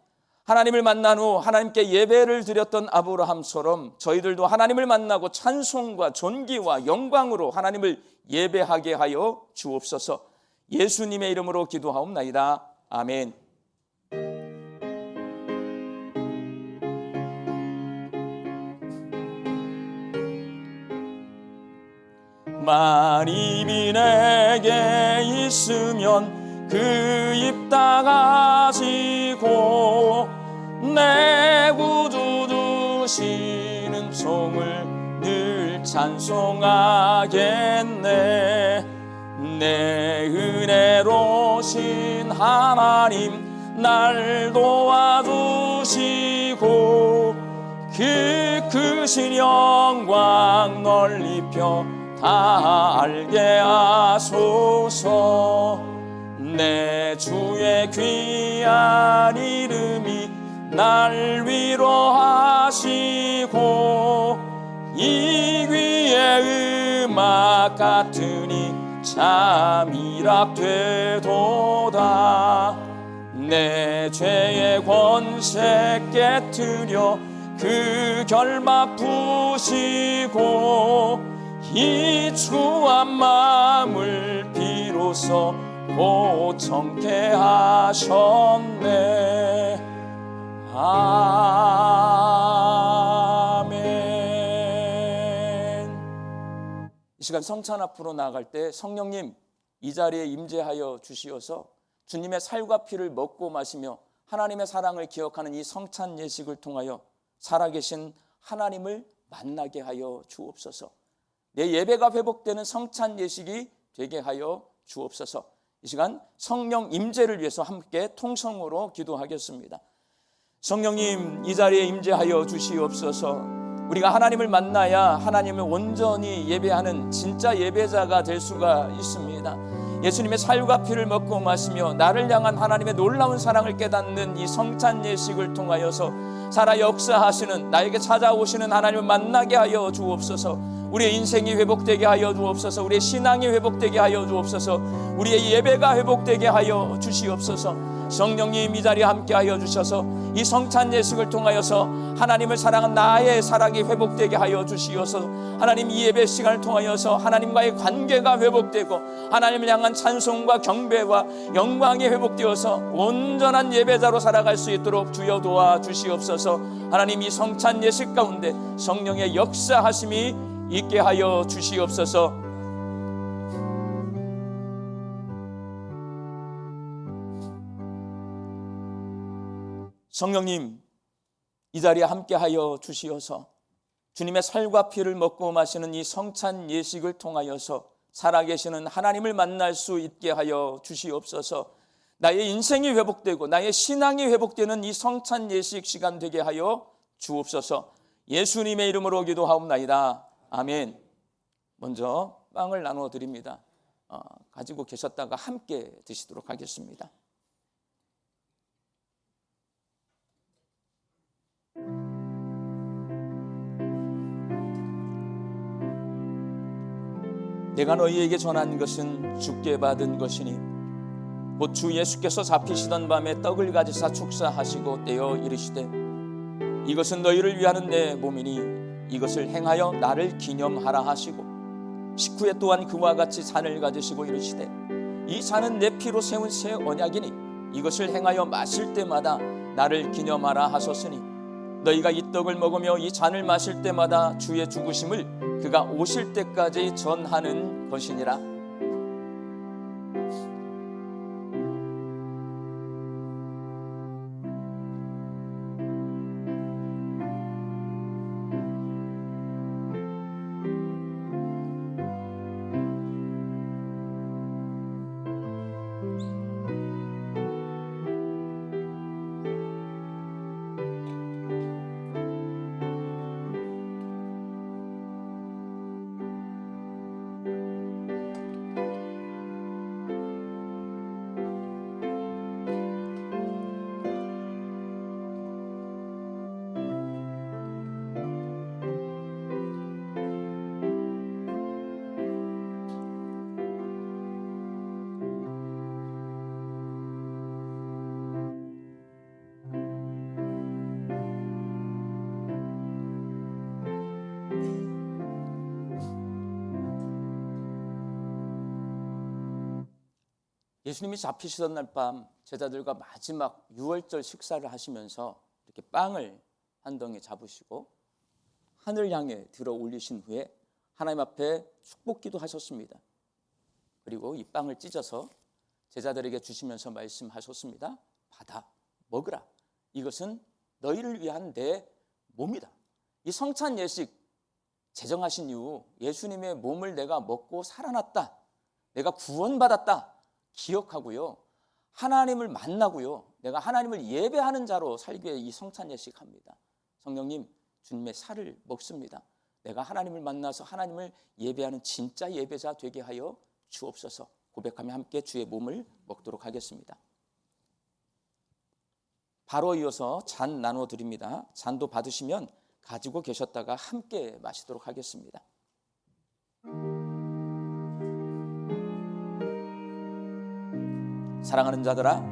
C: 하나님을 만난 후 하나님께 예배를 드렸던 아브라함처럼 저희들도 하나님을 만나고 찬송과 존귀와 영광으로 하나님을 예배하게 하여 주옵소서. 예수님의 이름으로 기도하옵나이다. 아멘. 만입이 내게 있으면 그 입 다 가지고 내 구주 주시는 종을 늘 찬송하겠네. 내 은혜로신 하나님 날 도와주시고 그 크신 영광 널리 펴 다 알게 하소서. 내 주의 귀한 이름이 날 위로하시고 이 귀의 음악 같으니 잠이락 되도다. 내 죄의 권세 깨트려 그 결박 부시고 이 추한 마음을 비로소 고청케 하셨네. 아멘. 이 시간 성찬 앞으로 나아갈 때 성령님 이 자리에 임재하여 주시어서 주님의 살과 피를 먹고 마시며 하나님의 사랑을 기억하는 이 성찬 예식을 통하여 살아계신 하나님을 만나게 하여 주옵소서. 내 예배가 회복되는 성찬 예식이 되게 하여 주옵소서. 이 시간 성령 임재를 위해서 함께 통성으로 기도하겠습니다. 성령님 이 자리에 임재하여 주시옵소서. 우리가 하나님을 만나야 하나님을 온전히 예배하는 진짜 예배자가 될 수가 있습니다. 예수님의 살과 피를 먹고 마시며 나를 향한 하나님의 놀라운 사랑을 깨닫는 이 성찬 예식을 통하여서 살아 역사하시는 나에게 찾아오시는 하나님을 만나게 하여 주옵소서. 우리의 인생이 회복되게 하여 주옵소서. 우리의 신앙이 회복되게 하여 주옵소서. 우리의 예배가 회복되게 하여 주시옵소서. 성령님 이 자리에 함께 하여 주셔서 이 성찬 예식을 통하여서 하나님을 사랑한 나의 사랑이 회복되게 하여 주시어서 하나님 이 예배 시간을 통하여서 하나님과의 관계가 회복되고 하나님을 향한 찬송과 경배와 영광이 회복되어서 온전한 예배자로 살아갈 수 있도록 주여 도와 주시옵소서. 하나님 이 성찬 예식 가운데 성령의 역사하심이 있게 하여 주시옵소서. 성령님 이 자리에 함께하여 주시어서 주님의 살과 피를 먹고 마시는 이 성찬 예식을 통하여서 살아계시는 하나님을 만날 수 있게 하여 주시옵소서. 나의 인생이 회복되고 나의 신앙이 회복되는 이 성찬 예식 시간 되게 하여 주옵소서. 예수님의 이름으로 기도하옵나이다. 아멘. 먼저 빵을 나누어 드립니다. 가지고 계셨다가 함께 드시도록 하겠습니다. 내가 너희에게 전한 것은 주께 받은 것이니 곧 주 예수께서 잡히시던 밤에 떡을 가지사 축사하시고 떼어 이르시되 이것은 너희를 위하는 내 몸이니 이것을 행하여 나를 기념하라 하시고 식후에 또한 그와 같이 잔을 가지시고 이르시되 이 잔은 내 피로 세운 새 언약이니 이것을 행하여 마실 때마다 나를 기념하라 하셨으니 너희가 이 떡을 먹으며 이 잔을 마실 때마다 주의 죽으심을 그가 오실 때까지 전하는 것이니라. 예수님이 잡히시던 날 밤 제자들과 마지막 유월절 식사를 하시면서 이렇게 빵을 한 덩이 잡으시고 하늘 향해 들어 올리신 후에 하나님 앞에 축복기도 하셨습니다. 그리고 이 빵을 찢어서 제자들에게 주시면서 말씀하셨습니다. 받아 먹으라. 이것은 너희를 위한 내 몸이다. 이 성찬 예식 제정하신 이후 예수님의 몸을 내가 먹고 살아났다. 내가 구원받았다. 기억하고요. 하나님을 만나고요. 내가 하나님을 예배하는 자로 살기 위해 이 성찬 예식 합니다. 성령님, 주님의 살을 먹습니다. 내가 하나님을 만나서 하나님을 예배하는 진짜 예배자 되게 하여 주옵소서. 고백하며 함께 주의 몸을 먹도록 하겠습니다. 바로 이어서 잔 나눠 드립니다. 잔도 받으시면 가지고 계셨다가 함께 마시도록 하겠습니다. 사랑하는 자들아,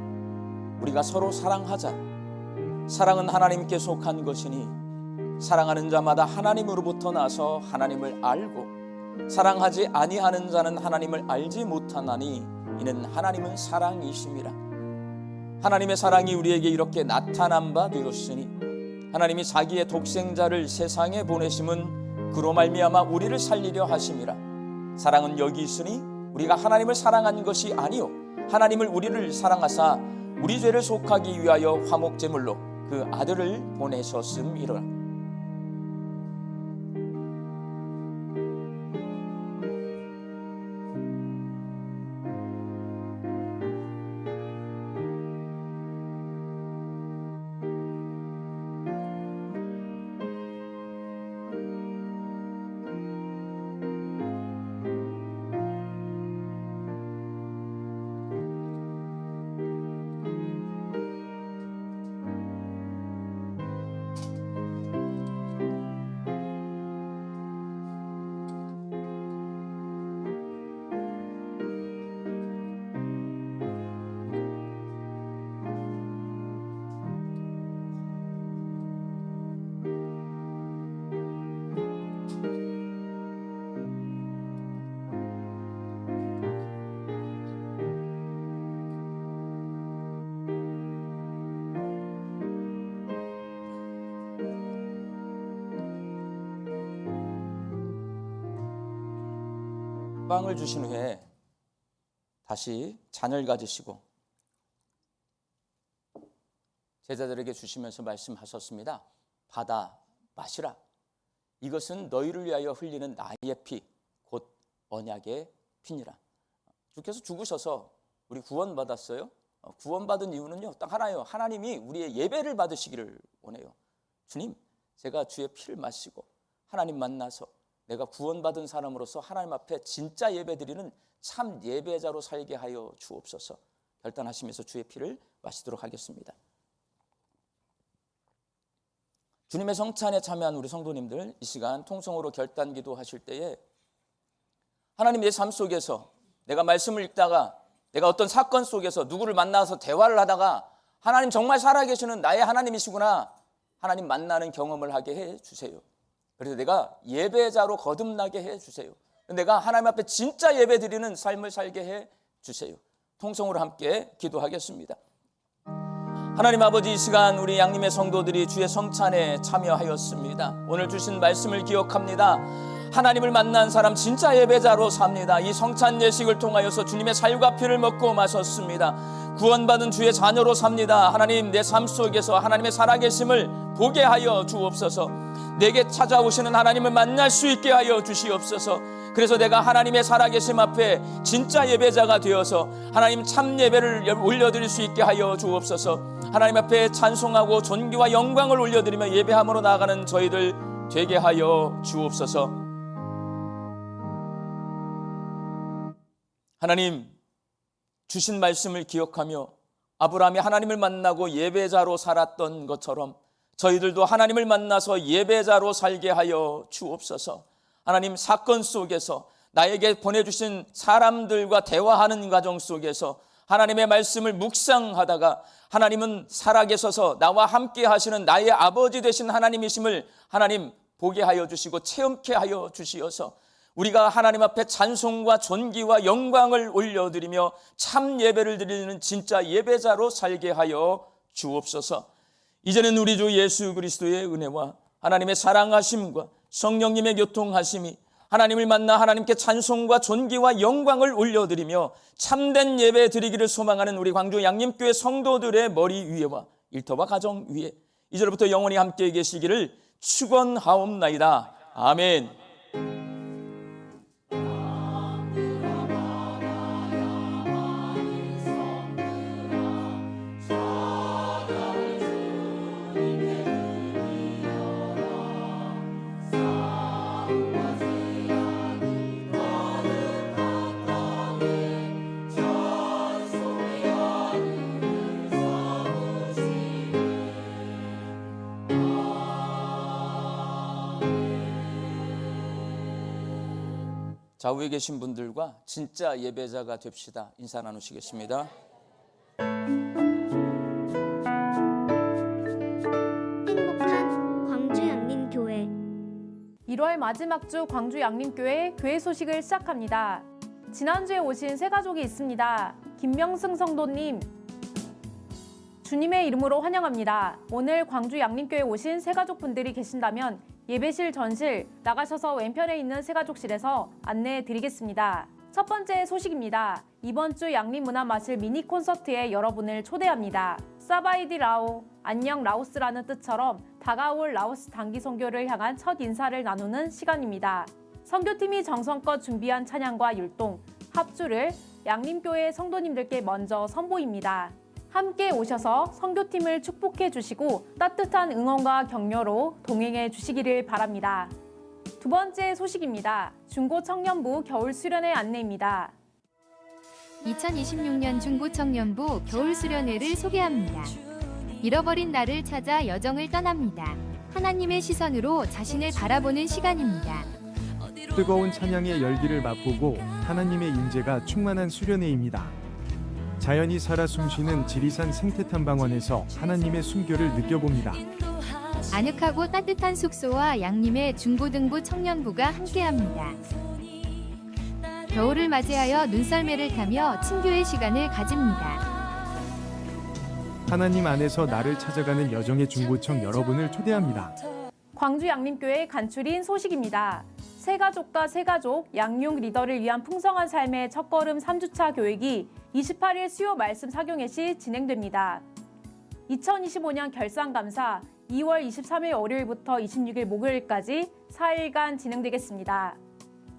C: 우리가 서로 사랑하자. 사랑은 하나님께 속한 것이니 사랑하는 자마다 하나님으로부터 나서 하나님을 알고 사랑하지 아니하는 자는 하나님을 알지 못하나니 이는 하나님은 사랑이심이라. 하나님의 사랑이 우리에게 이렇게 나타난 바 되었으니 하나님이 자기의 독생자를 세상에 보내심은 그로 말미암아 우리를 살리려 하심이라. 사랑은 여기 있으니 우리가 하나님을 사랑한 것이 아니요 하나님을 우리를 사랑하사 우리 죄를 속하기 위하여 화목제물로 그 아들을 보내셨음이라. 빵을 주신 후에 다시 잔을 가지시고 제자들에게 주시면서 말씀하셨습니다. 받아 마시라. 이것은 너희를 위하여 흘리는 나의 피, 곧 언약의 피니라. 주께서 죽으셔서 우리 구원받았어요. 구원받은 이유는요, 딱 하나예요. 하나님이 우리의 예배를 받으시기를 원해요. 주님, 제가 주의 피를 마시고 하나님 만나서 내가 구원받은 사람으로서 하나님 앞에 진짜 예배드리는 참 예배자로 살게 하여 주옵소서. 결단하시면서 주의 피를 마시도록 하겠습니다. 주님의 성찬에 참여한 우리 성도님들, 이 시간 통성으로 결단기도 하실 때에 하나님 내 삶 속에서 내가 말씀을 읽다가 내가 어떤 사건 속에서 누구를 만나서 대화를 하다가 하나님 정말 살아계시는 나의 하나님이시구나, 하나님 만나는 경험을 하게 해주세요. 그래서 내가 예배자로 거듭나게 해주세요. 내가 하나님 앞에 진짜 예배드리는 삶을 살게 해주세요. 통성으로 함께 기도하겠습니다. 하나님 아버지, 이 시간 우리 양림의 성도들이 주의 성찬에 참여하였습니다. 오늘 주신 말씀을 기억합니다. 하나님을 만난 사람 진짜 예배자로 삽니다. 이 성찬 예식을 통하여서 주님의 살과 피를 먹고 마셨습니다. 구원받은 주의 자녀로 삽니다. 하나님, 내 삶 속에서 하나님의 살아계심을 보게 하여 주옵소서. 내게 찾아오시는 하나님을 만날 수 있게 하여 주시옵소서. 그래서 내가 하나님의 살아계심 앞에 진짜 예배자가 되어서 하나님 참 예배를 올려드릴 수 있게 하여 주옵소서. 하나님 앞에 찬송하고 존귀와 영광을 올려드리며 예배함으로 나아가는 저희들 되게 하여 주옵소서. 하나님, 주신 말씀을 기억하며 아브라함이 하나님을 만나고 예배자로 살았던 것처럼 저희들도 하나님을 만나서 예배자로 살게 하여 주옵소서. 하나님, 사건 속에서 나에게 보내주신 사람들과 대화하는 과정 속에서 하나님의 말씀을 묵상하다가 하나님은 살아계셔서 나와 함께 하시는 나의 아버지 되신 하나님이심을 하나님 보게 하여 주시고 체험케 하여 주시어서 우리가 하나님 앞에 찬송과 존귀와 영광을 올려드리며 참 예배를 드리는 진짜 예배자로 살게 하여 주옵소서. 이제는 우리 주 예수 그리스도의 은혜와 하나님의 사랑하심과 성령님의 교통하심이 하나님을 만나 하나님께 찬송과 존귀와 영광을 올려드리며 참된 예배 드리기를 소망하는 우리 광주 양림교회 성도들의 머리 위에와 일터와 가정 위에 이제부터 영원히 함께 계시기를 축원하옵나이다. 아멘. 좌우에 계신 분들과 진짜 예배자가 됩시다. 인사 나누시겠습니다.
H: 행복한 광주 양림교회
I: 1월 마지막 주 광주 양림교회 교회 소식을 시작합니다. 지난주에 오신 새 가족이 있습니다. 김명승 성도님, 주님의 이름으로 환영합니다. 오늘 광주 양림교회 오신 새 가족분들이 계신다면 예배실 전실 나가셔서 왼편에 있는 새 가족실에서 안내해 드리겠습니다. 첫 번째 소식입니다. 이번 주 양림문화마실 미니 콘서트에 여러분을 초대합니다. 사바이디 라오, 안녕 라오스라는 뜻처럼 다가올 라오스 단기 선교를 향한 첫 인사를 나누는 시간입니다. 선교팀이 정성껏 준비한 찬양과 율동, 합주를 양림교회 성도님들께 먼저 선보입니다. 함께 오셔서 선교팀을 축복해 주시고 따뜻한 응원과 격려로 동행해 주시기를 바랍니다. 두 번째 소식입니다. 중고청년부 겨울 수련회 안내입니다.
J: 2026년 중고청년부 겨울 수련회를 소개합니다. 잃어버린 나를 찾아 여정을 떠납니다. 하나님의 시선으로 자신을 바라보는 시간입니다.
K: 뜨거운 찬양의 열기를 맛보고 하나님의 임재가 충만한 수련회입니다. 자연이 살아 숨쉬는 지리산 생태탐방원에서 하나님의 순교를 느껴봅니다.
J: 아늑하고 따뜻한 숙소와 양림의 중고등부 청년부가 함께합니다. 겨울을 맞이하여 눈썰매를 타며 친교의 시간을 가집니다.
K: 하나님 안에서 나를 찾아가는 여정의 중고청 여러분을 초대합니다.
I: 광주 양림교회 간추린 소식입니다. 새가족과 새가족 양육 리더를 위한 풍성한 삶의 첫걸음 3주차 교육이 28일 수요 말씀 사경회 시 진행됩니다. 2025년 결산감사 2월 23일 월요일부터 26일 목요일까지 4일간 진행되겠습니다.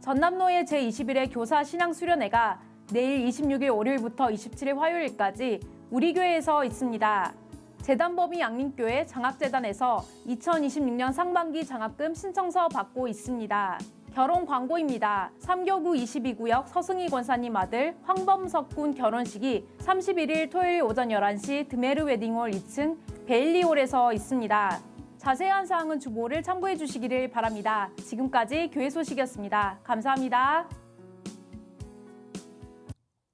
I: 전남로의 제21회 교사 신앙 수련회가 내일 26일 월요일부터 27일 화요일까지 우리 교회에서 있습니다. 재단법인 양림교회 장학재단에서 2026년 상반기 장학금 신청서 받고 있습니다. 결혼 광고입니다. 3교구 22구역 서승희 권사님 아들 황범석 군 결혼식이 31일 토요일 오전 11시 드메르 웨딩홀 2층 베일리홀에서 있습니다. 자세한 사항은 주보를 참고해 주시기를 바랍니다. 지금까지 교회 소식이었습니다. 감사합니다.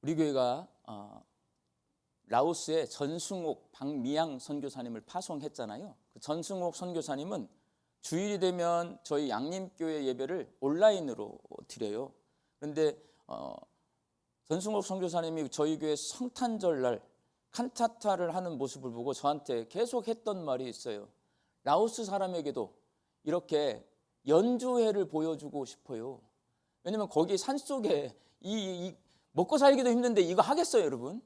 C: 우리 교회가 라오스에 전승옥 박미양 선교사님을 파송했잖아요. 그 전승옥 선교사님은 주일이 되면 저희 양림교회 예배를 온라인으로 드려요. 그런데 전승옥 선교사님이 저희 교회 성탄절날 칸타타를 하는 모습을 보고 저한테 계속 했던 말이 있어요. 라오스 사람에게도 이렇게 연주회를 보여주고 싶어요. 왜냐면 거기 산속에 먹고 살기도 힘든데 이거 하겠어요, 여러분?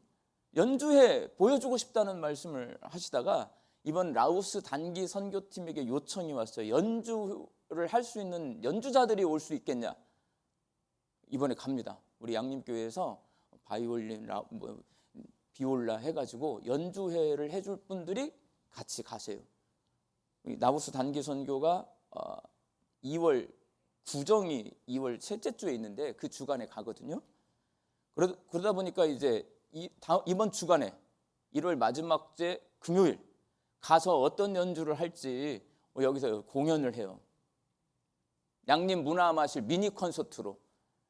C: 연주회 보여주고 싶다는 말씀을 하시다가 이번 라오스 단기 선교팀에게 요청이 왔어요. 연주를 할 수 있는 연주자들이 올 수 있겠냐? 이번에 갑니다. 우리 양림교회에서 바이올린, 비올라 해가지고 연주회를 해줄 분들이 같이 가세요. 라오스 단기 선교가 2월 구정이 2월 셋째 주에 있는데 그 주간에 가거든요. 그러다 보니까 이제 이번 주간에 1월 마지막 째 금요일 가서 어떤 연주를 할지 여기서 공연을 해요. 양림 문화마실 미니 콘서트로.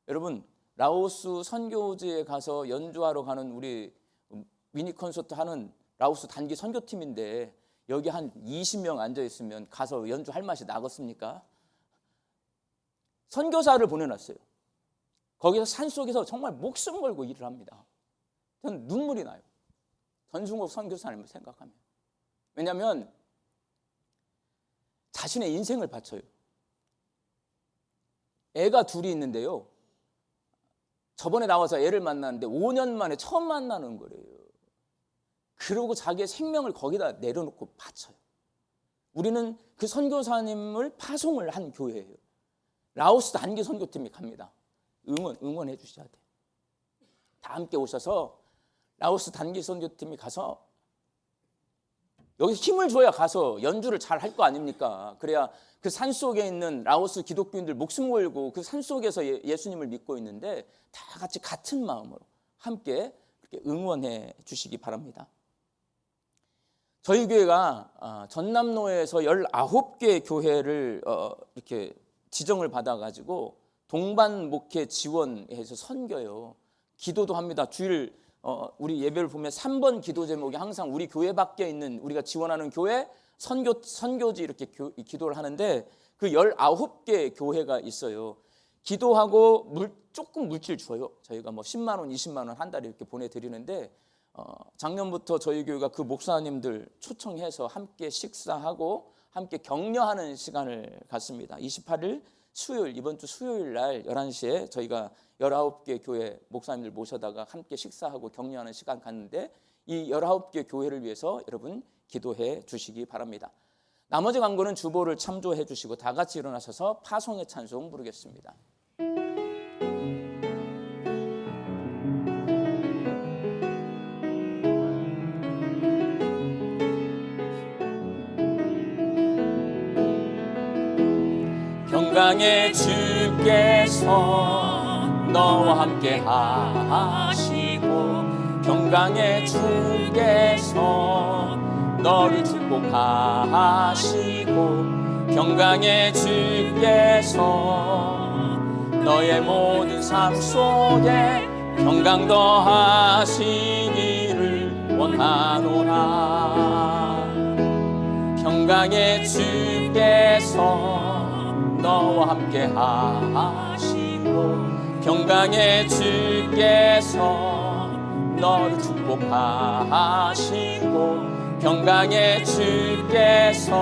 C: 여러분 라오스 선교지에 가서 연주하러 가는 우리 미니 콘서트 하는 라오스 단기 선교팀인데 여기 한 20명 앉아있으면 가서 연주할 맛이 나겠습니까? 선교사를 보내놨어요. 거기서 산속에서 정말 목숨 걸고 일을 합니다. 저는 눈물이 나요. 전승옥 선교사님을 생각하면. 왜냐하면 자신의 인생을 바쳐요. 애가 둘이 있는데요. 저번에 나와서 애를 만났는데 5년 만에 처음 만나는 거래요. 그러고 자기의 생명을 거기다 내려놓고 바쳐요. 우리는 그 선교사님을 파송을 한 교회예요. 라오스 단기 선교팀이 갑니다. 응원해 주셔야 돼요. 다 함께 오셔서 라오스 단기 선교팀이 가서 여기서 힘을 줘야 가서 연주를 잘 할 거 아닙니까? 그래야 그 산속에 있는 라오스 기독교인들 목숨 걸고 그 산속에서 예수님을 믿고 있는데 다 같이 같은 마음으로 함께 그렇게 응원해 주시기 바랍니다. 저희 교회가 전남로에서 19개 교회를 이렇게 지정을 받아가지고 동반 목회 지원해서 선교요. 기도도 합니다. 주일 우리 예배를 보면 3번 기도 제목이 항상 우리 교회 밖에 있는 우리가 지원하는 교회 선교지 이렇게 기도를 하는데 그 19개 교회가 있어요. 기도하고 조금 물질 줘요. 저희가 뭐 10만 원, 20만 원 한 달에 이렇게 보내드리는데 작년부터 저희 교회가 그 목사님들 초청해서 함께 식사하고 함께 격려하는 시간을 갖습니다. 28일 수요일, 이번 주 수요일 날 11시에 저희가 19개 교회 목사님들 모셔다가 함께 식사하고 격려하는 시간 갖는데 이 19개 교회를 위해서 여러분 기도해 주시기 바랍니다. 나머지 광고는 주보를 참조해 주시고 다 같이 일어나셔서 파송의 찬송 부르겠습니다. 평강의 주께서 너와 함께 하시고 평강의 주께서 너를 축복하시고 평강의 주께서 너의 모든 삶 속에 평강 더하시기를 원하노라. 평강의 주께서 너와 함께 하시고 평강의 주께서 너를 축복하시고 평강의 주께서